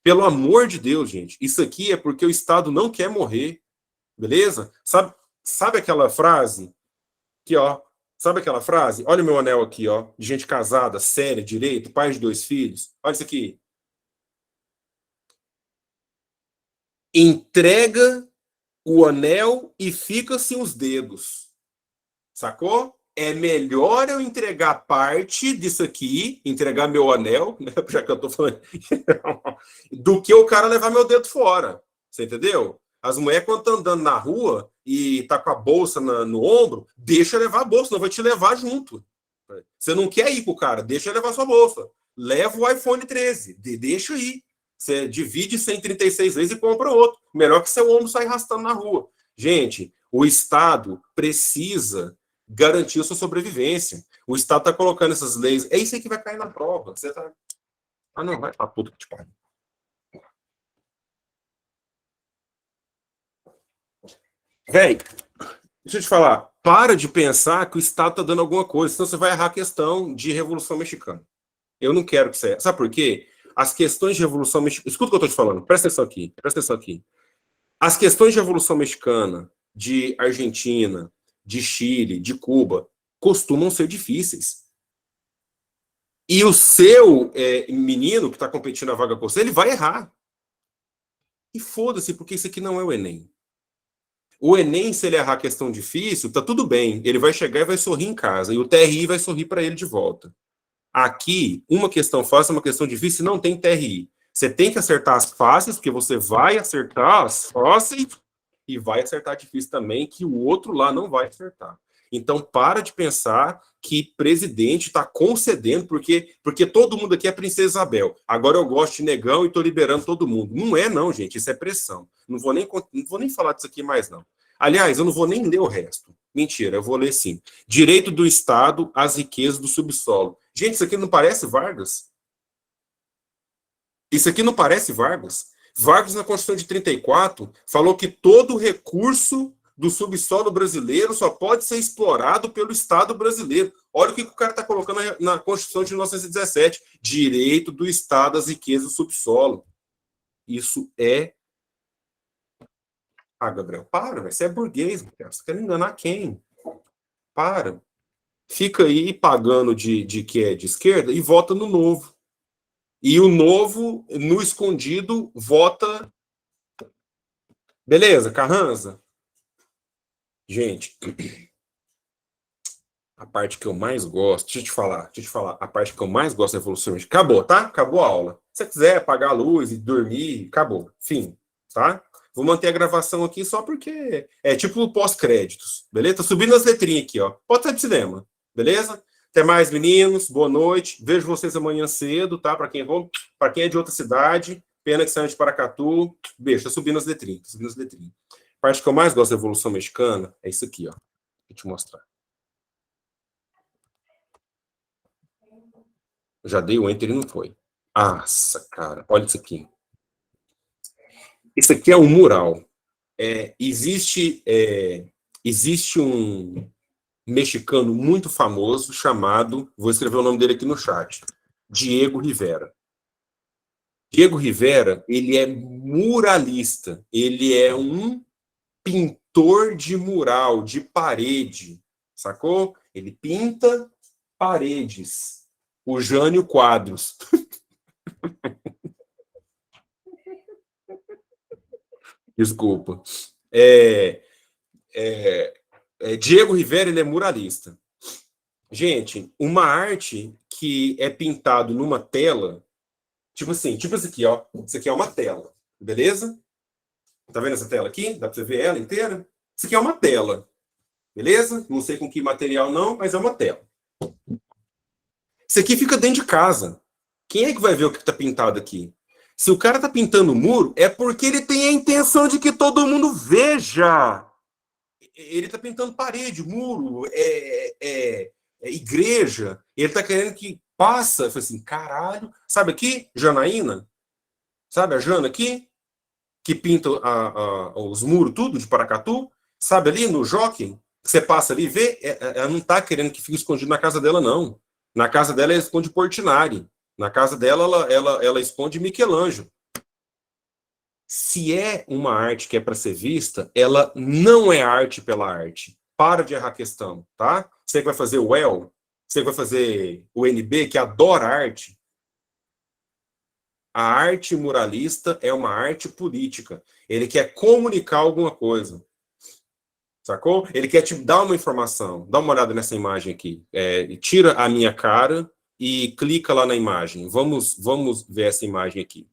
Pelo amor de Deus, gente. Isso aqui é porque o Estado não quer morrer. Beleza? Sabe? Sabe aquela frase? Aqui, ó. Sabe aquela frase? Olha o meu anel aqui, ó. De gente casada, séria, direito, pai de 2 filhos. Olha isso aqui. Entrega o anel e fica sem os dedos. Sacou? É melhor eu entregar parte disso aqui, entregar meu anel, né, já que eu tô falando, do que o cara levar meu dedo fora. Você entendeu? As mulheres, quando estão andando na rua e tá com a bolsa no ombro, deixa levar a bolsa, não vai te levar junto. Você não quer ir com o cara, deixa levar sua bolsa. Leva o iPhone 13, deixa aí. Você divide 136 vezes e compra outro. Melhor que seu ombro sair arrastando na rua. Gente, o Estado precisa garantir a sua sobrevivência. O Estado está colocando essas leis. É isso aí que vai cair na prova. Você tá... Ah, não, vai pra puta que te pariu. Véi, deixa eu te falar. Para de pensar que o Estado está dando alguma coisa, senão você vai errar a questão de Revolução Mexicana. Eu não quero que você... Sabe por quê? As questões de Revolução Mexicana... Escuta o que eu estou te falando. Presta atenção aqui. Presta atenção aqui. As questões de Revolução Mexicana, de Argentina, de Chile, de Cuba, costumam ser difíceis. E o seu menino que está competindo na vaga com você, ele vai errar. E foda-se, porque isso aqui não é o Enem. O Enem, se ele errar a questão difícil, tá tudo bem. Ele vai chegar e vai sorrir em casa. E o TRI vai sorrir para ele de volta. Aqui, uma questão fácil é uma questão difícil e não tem TRI. Você tem que acertar as fáceis, porque você vai acertar as fáceis e vai acertar difícil também, que o outro lá não vai acertar. Então, para de pensar que presidente está concedendo, porque todo mundo aqui é Princesa Isabel. Agora eu gosto de negão e estou liberando todo mundo. Não é não, gente, isso é pressão. Não vou nem falar disso aqui mais, não. Aliás, eu não vou nem ler o resto. Mentira, eu vou ler sim. Direito do Estado às riquezas do subsolo. Gente, isso aqui não parece Vargas? Isso aqui não parece Vargas? Vargas, na Constituição de 34, falou que todo recurso do subsolo brasileiro só pode ser explorado pelo Estado brasileiro. Olha o que o cara está colocando na Constituição de 1917. Direito do Estado às riquezas do subsolo. Isso é... Ah, Gabriel, para, você é burguês, você quer enganar quem? Para. Fica aí pagando de que é de esquerda e vota no Novo. E o Novo, no escondido, vota... Beleza, Carranza? Gente, a parte que eu mais gosto... Deixa eu te falar. A parte que eu mais gosto da Revolução Mexicana... Acabou, tá? Acabou a aula. Se você quiser apagar a luz e dormir, acabou. Fim, tá? Vou manter a gravação aqui só porque é tipo pós-créditos, beleza? Tô subindo as letrinhas aqui, ó. Pode estar de cinema, beleza? Até mais, meninos. Boa noite. Vejo vocês amanhã cedo, tá? Para quem é de outra cidade, pena que saiam de Paracatu. Beijo. Tô subindo as letrinhas. A parte que eu mais gosto da Revolução Mexicana é isso aqui, ó. Vou te mostrar. Eu já dei o enter e não foi. Nossa, cara. Olha isso aqui. Isso aqui é um mural. Existe um mexicano muito famoso chamado, vou escrever o nome dele aqui no chat, Diego Rivera. Diego Rivera, ele é muralista, ele é um pintor de mural, de parede, sacou? Ele pinta paredes. O Jânio Quadros. Desculpa. Diego Rivera, ele é muralista. Gente, uma arte que é pintado numa tela, tipo isso aqui, ó. Isso aqui é uma tela, beleza? Tá vendo essa tela aqui? Dá pra você ver ela inteira? Isso aqui é uma tela, beleza? Não sei com que material não, mas é uma tela. Isso aqui fica dentro de casa. Quem é que vai ver o que tá pintado aqui? Se o cara tá pintando o muro, é porque ele tem a intenção de que todo mundo veja. Ele tá pintando parede, muro, igreja. Ele tá querendo que passa. Eu falei assim, caralho. Sabe aqui, Janaína? Sabe a Jana aqui? Que pinta os muros tudo de Paracatu? Sabe ali no Jockey? Você passa ali e vê. Ela não tá querendo que fique escondido na casa dela, não. Na casa dela, ela esconde Portinari. Na casa dela, ela esconde Michelangelo. Se é uma arte que é para ser vista, ela não é arte pela arte. Para de errar a questão, tá? Você que vai fazer o UEL, você que vai fazer o NB, que adora arte, a arte muralista é uma arte política. Ele quer comunicar alguma coisa. Sacou? Ele quer te dar uma informação. Dá uma olhada nessa imagem aqui. Tira a minha cara e clica lá na imagem. Vamos ver essa imagem aqui.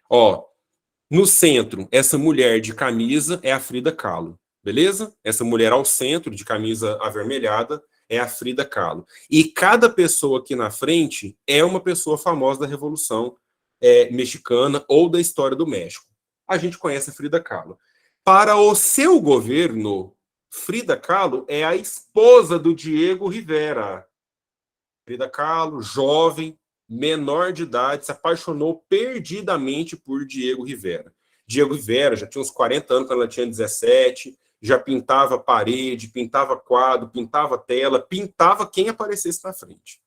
Ó, no centro, essa mulher de camisa é a Frida Kahlo. Beleza? Essa mulher ao centro, de camisa avermelhada, é a Frida Kahlo. E cada pessoa aqui na frente é uma pessoa famosa da Revolução Mexicana ou da história do México. A gente conhece a Frida Kahlo. Para o seu governo, Frida Kahlo é a esposa do Diego Rivera. Frida Kahlo, jovem, menor de idade, se apaixonou perdidamente por Diego Rivera. Diego Rivera já tinha uns 40 anos quando ela tinha 17, já pintava parede, pintava quadro, pintava tela, pintava quem aparecesse na frente,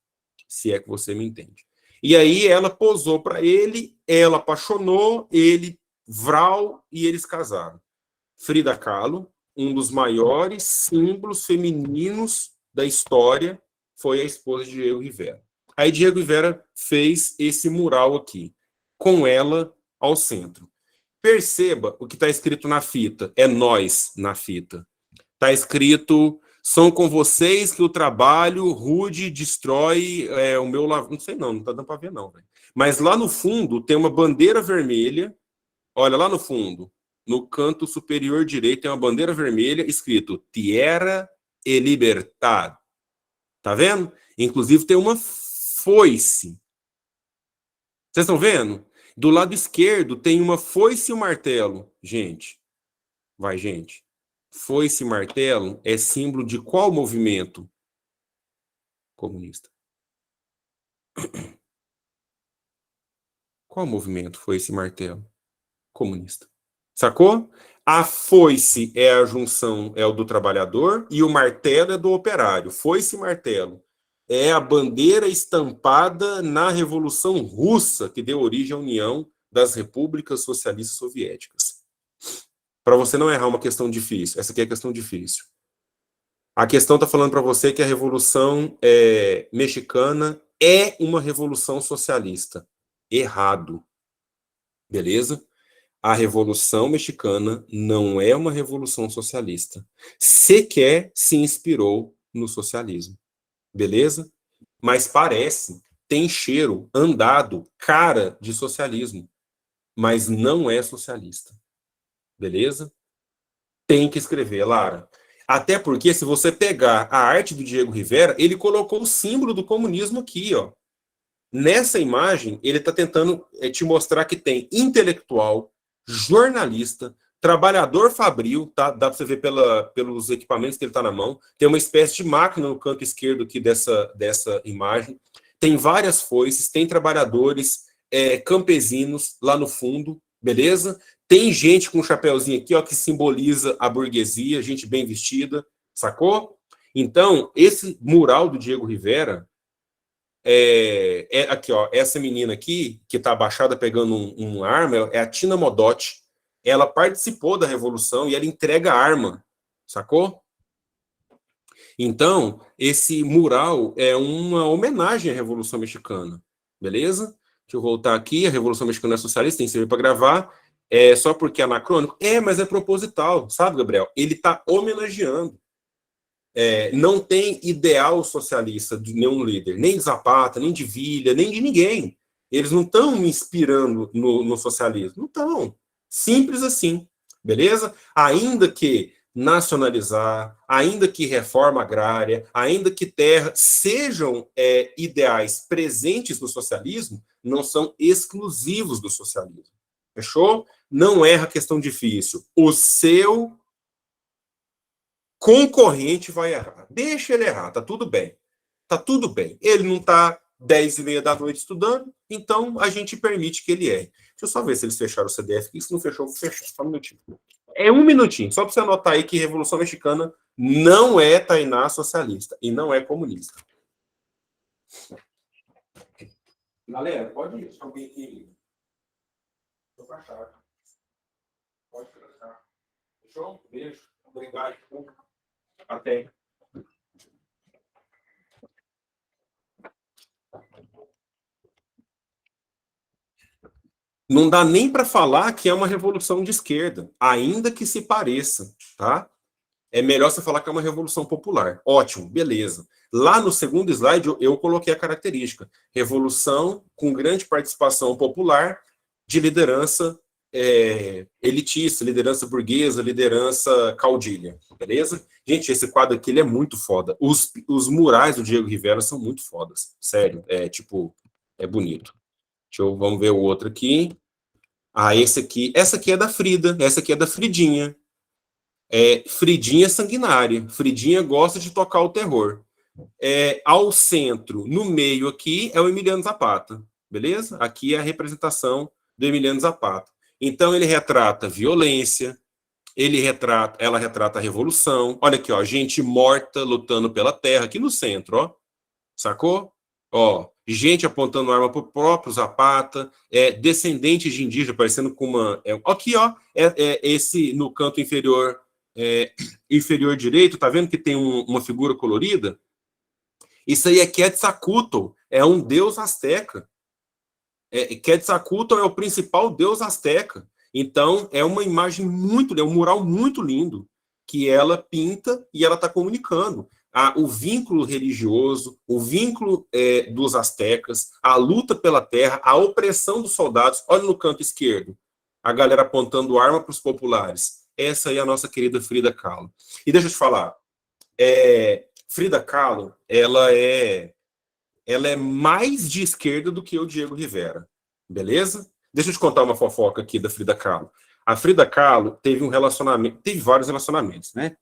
se é que você me entende. E aí ela posou para ele, ela apaixonou, ele, vral, e eles casaram. Frida Kahlo, um dos maiores símbolos femininos da história, foi a esposa de Diego Rivera. Aí Diego Rivera fez esse mural aqui, com ela ao centro. Perceba o que está escrito na fita, é nós na fita. Está escrito, são com vocês que o trabalho rude destrói o meu... Não sei não está dando para ver não. Véio. Mas lá no fundo tem uma bandeira vermelha, olha lá no fundo, no canto superior direito tem uma bandeira vermelha escrito Tierra e Libertad. Tá vendo? Inclusive tem uma foice. Vocês estão vendo? Do lado esquerdo tem uma foice e um martelo. Gente, vai, gente. Foice e martelo é símbolo de qual movimento? Comunista. Qual movimento foice e martelo? Comunista. Sacou? A foice é a junção, é o do trabalhador, e o martelo é do operário. Foice e martelo. É a bandeira estampada na Revolução Russa, que deu origem à União das Repúblicas Socialistas Soviéticas. Para você não errar uma questão difícil. Essa aqui é a questão difícil. A questão está falando para você que a Revolução Mexicana é uma revolução socialista. Errado. Beleza? A Revolução Mexicana não é uma revolução socialista. Sequer se inspirou no socialismo. Beleza? Mas parece, tem cheiro, andado, cara de socialismo. Mas não é socialista. Beleza? Tem que escrever, Lara. Até porque, se você pegar a arte do Diego Rivera, ele colocou o símbolo do comunismo aqui, ó. Nessa imagem, ele está tentando te mostrar que tem intelectual, jornalista, trabalhador fabril, tá? Dá para você ver pelos equipamentos que ele está na mão. Tem uma espécie de máquina no canto esquerdo aqui dessa imagem. Tem várias foices, tem trabalhadores campesinos lá no fundo, beleza? Tem gente com um chapéuzinho aqui, ó, que simboliza a burguesia, gente bem vestida, sacou? Então, esse mural do Diego Rivera aqui, ó, essa menina aqui, que está abaixada pegando uma arma, é a Tina Modotti. Ela participou da Revolução e ela entrega a arma, sacou? Então, esse mural é uma homenagem à Revolução Mexicana, beleza? Deixa eu voltar aqui, a Revolução Mexicana é socialista, tem que servir para gravar, só porque é anacrônico? Mas é proposital, sabe, Gabriel? Ele está homenageando. Não tem ideal socialista de nenhum líder, nem de Zapata, nem de Villa, nem de ninguém. Eles não estão me inspirando no socialismo. Não estão. Simples assim. Beleza? Ainda que nacionalizar, ainda que reforma agrária, ainda que terra sejam ideais presentes no socialismo, não são exclusivos do socialismo. Fechou? Não erra questão difícil. O seu concorrente vai errar. Deixa ele errar, tá tudo bem. Tá tudo bem. Ele não tá 10h30 da noite estudando, então a gente permite que ele erre. Deixa eu só ver se eles fecharam o CDF aqui. Se não fechou, eu vou fechar. Só um minutinho. É um minutinho, só para você anotar aí que Revolução Mexicana não é Tainá socialista e não é comunista. Galera, pode ir. Alguém aqui. Vou baixar. Pode trocar. Fechou? Beijo. Obrigado. Até. Não dá nem para falar que é uma revolução de esquerda, ainda que se pareça, tá? É melhor você falar que é uma revolução popular. Ótimo, beleza. Lá no segundo slide eu coloquei a característica: revolução com grande participação popular de liderança elitista, liderança burguesa, liderança caudilha, beleza? Gente, esse quadro aqui ele é muito foda. Os murais do Diego Rivera são muito fodas, sério. É bonito. Vamos ver o outro aqui. Essa aqui é da Frida, essa aqui é da Fridinha. Fridinha sanguinária. Fridinha gosta de tocar o terror. Ao centro, no meio aqui, é o Emiliano Zapata, beleza? Aqui é a representação do Emiliano Zapata. Então, ele retrata violência, ela retrata a revolução. Olha aqui, ó, gente morta lutando pela terra, aqui no centro, ó. Sacou? Ó, gente apontando arma pro próprio Zapata, descendentes de indígena, parecendo com uma... aqui, ó, esse no canto inferior direito, tá vendo que tem uma figura colorida? Isso aí é Quetzalcóatl, é um deus asteca. Quetzalcóatl é o principal deus asteca. Então, é uma imagem é um mural muito lindo, que ela pinta e ela está comunicando. O vínculo religioso, o vínculo dos astecas, a luta pela terra, a opressão dos soldados. Olha no canto esquerdo, a galera apontando arma para os populares. Essa aí é a nossa querida Frida Kahlo. E deixa eu te falar, Frida Kahlo, ela é mais de esquerda do que o Diego Rivera, beleza? Deixa eu te contar uma fofoca aqui da Frida Kahlo. A Frida Kahlo teve vários relacionamentos, né?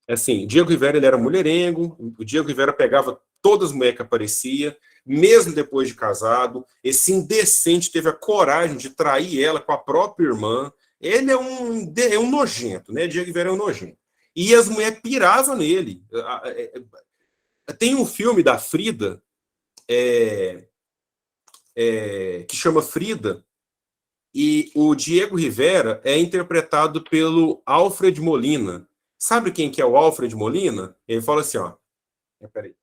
Assim, Diego Rivera, ele era mulherengo, o Diego Rivera pegava todas as mulheres que aparecia, mesmo depois de casado. Esse indecente teve a coragem de trair ela com a própria irmã. Ele é um nojento, né? Diego Rivera é um nojento. E as mulheres piravam nele. Tem um filme da Frida que chama Frida, e o Diego Rivera é interpretado pelo Alfred Molina. Sabe quem que é o Alfred Molina? Ele fala assim, ó. Peraí.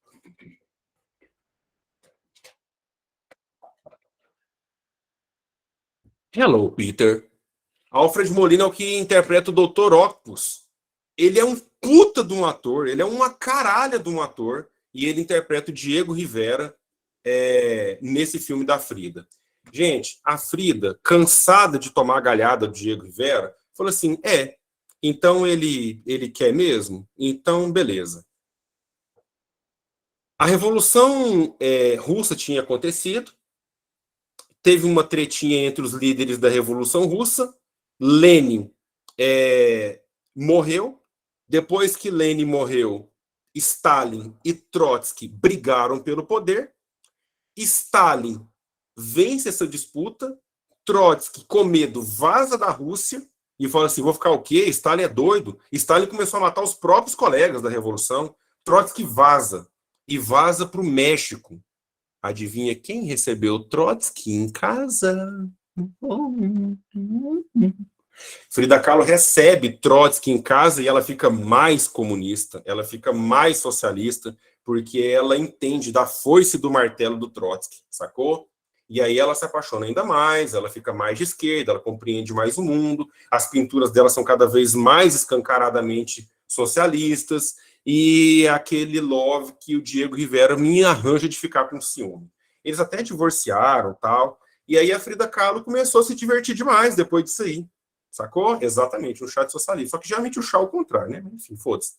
Hello, Peter. Alfred Molina é o que interpreta o Dr. Octopus. Ele é um puta de um ator, ele é uma caralha de um ator, e ele interpreta o Diego Rivera nesse filme da Frida. Gente, a Frida, cansada de tomar a galhada do Diego Rivera, falou assim, então ele quer mesmo? Então, beleza. A Revolução Russa tinha acontecido, teve uma tretinha entre os líderes da Revolução Russa, Lenin morreu. Depois que Lenin morreu, Stalin e Trotsky brigaram pelo poder. Stalin vence essa disputa. Trotsky, com medo, vaza da Rússia e fala assim, vou ficar o quê? Stalin é doido. Stalin começou a matar os próprios colegas da Revolução. Trotsky vaza. E vaza para o México. Adivinha quem recebeu Trotsky em casa? Frida Kahlo recebe Trotsky em casa e ela fica mais comunista, ela fica mais socialista, porque ela entende da foice do martelo do Trotsky, sacou? E aí ela se apaixona ainda mais, ela fica mais de esquerda, ela compreende mais o mundo, as pinturas dela são cada vez mais escancaradamente socialistas, e aquele love que o Diego Rivera me arranja de ficar com ciúme. Eles até divorciaram, tal, e aí a Frida Kahlo começou a se divertir demais depois disso aí. Sacou? Exatamente, um chá de socialista. Só que geralmente o chá é o contrário, né? Enfim, foda-se.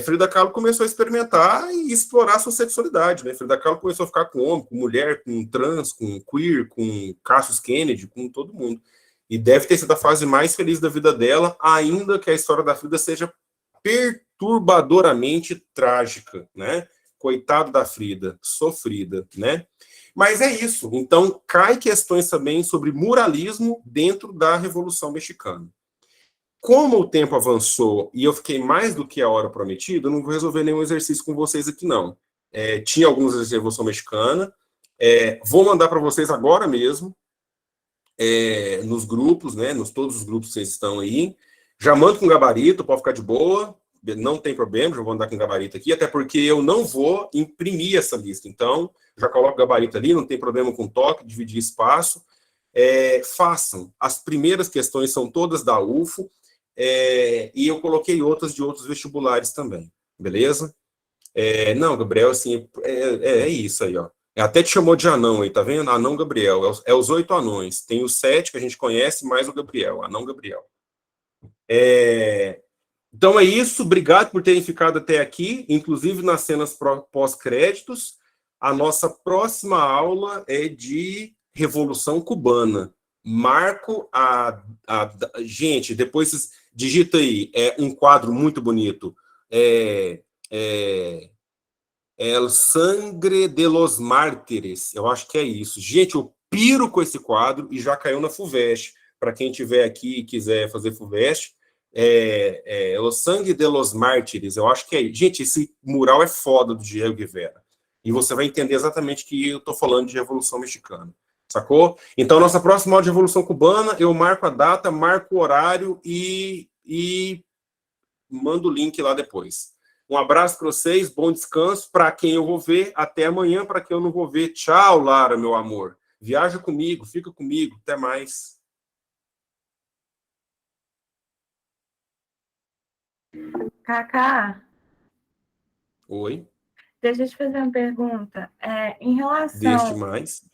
Frida Kahlo começou a experimentar e explorar sua sexualidade, né? Frida Kahlo começou a ficar com homem, com mulher, com trans, com queer, com Cassius Kennedy, com todo mundo. E deve ter sido a fase mais feliz da vida dela, ainda que a história da Frida seja perturbadoramente trágica, né? Coitado da Frida, sofrida, né? Mas é isso. Então, cai questões também sobre muralismo dentro da Revolução Mexicana. Como o tempo avançou e eu fiquei mais do que a hora prometida, eu não vou resolver nenhum exercício com vocês aqui, não. Tinha alguns exercícios da Revolução Mexicana. Vou mandar para vocês agora mesmo nos grupos, né? Todos os grupos que vocês estão aí. Já mando com gabarito, pode ficar de boa, não tem problema, já vou andar com gabarito aqui, até porque eu não vou imprimir essa lista. Então, já coloco o gabarito ali, não tem problema com toque, dividir espaço. Façam. As primeiras questões são todas da UFO, e eu coloquei outras de outros vestibulares também, beleza? Não, Gabriel, assim, é isso aí, ó. Até te chamou de anão aí, tá vendo? Anão Gabriel. Os 8 anões. Tem os 7 que a gente conhece, mais o Gabriel, anão Gabriel. Então é isso. Obrigado por terem ficado até aqui, inclusive nas cenas pós-créditos. A nossa próxima aula é de Revolução Cubana. Marco gente, depois digita aí, um quadro muito bonito. El Sangre de los Mártires, eu acho que é isso. Gente, eu piro com esse quadro e já caiu na FUVEST. Para quem estiver aqui e quiser fazer FUVEST, El Sangue de los Mártires, eu acho que é isso. Gente, esse mural é foda do Diego Rivera. E você vai entender exatamente que eu estou falando de Revolução Mexicana. Sacou? Então, nossa próxima aula de Revolução Cubana, eu marco a data, marco o horário e mando o link lá depois. Um abraço para vocês, bom descanso. Para quem eu vou ver, até amanhã. Para quem eu não vou ver, tchau, Lara, meu amor. Viaja comigo, fica comigo. Até mais. Cacá, Oi. deixa eu te fazer uma pergunta. Em Deixe relação mais.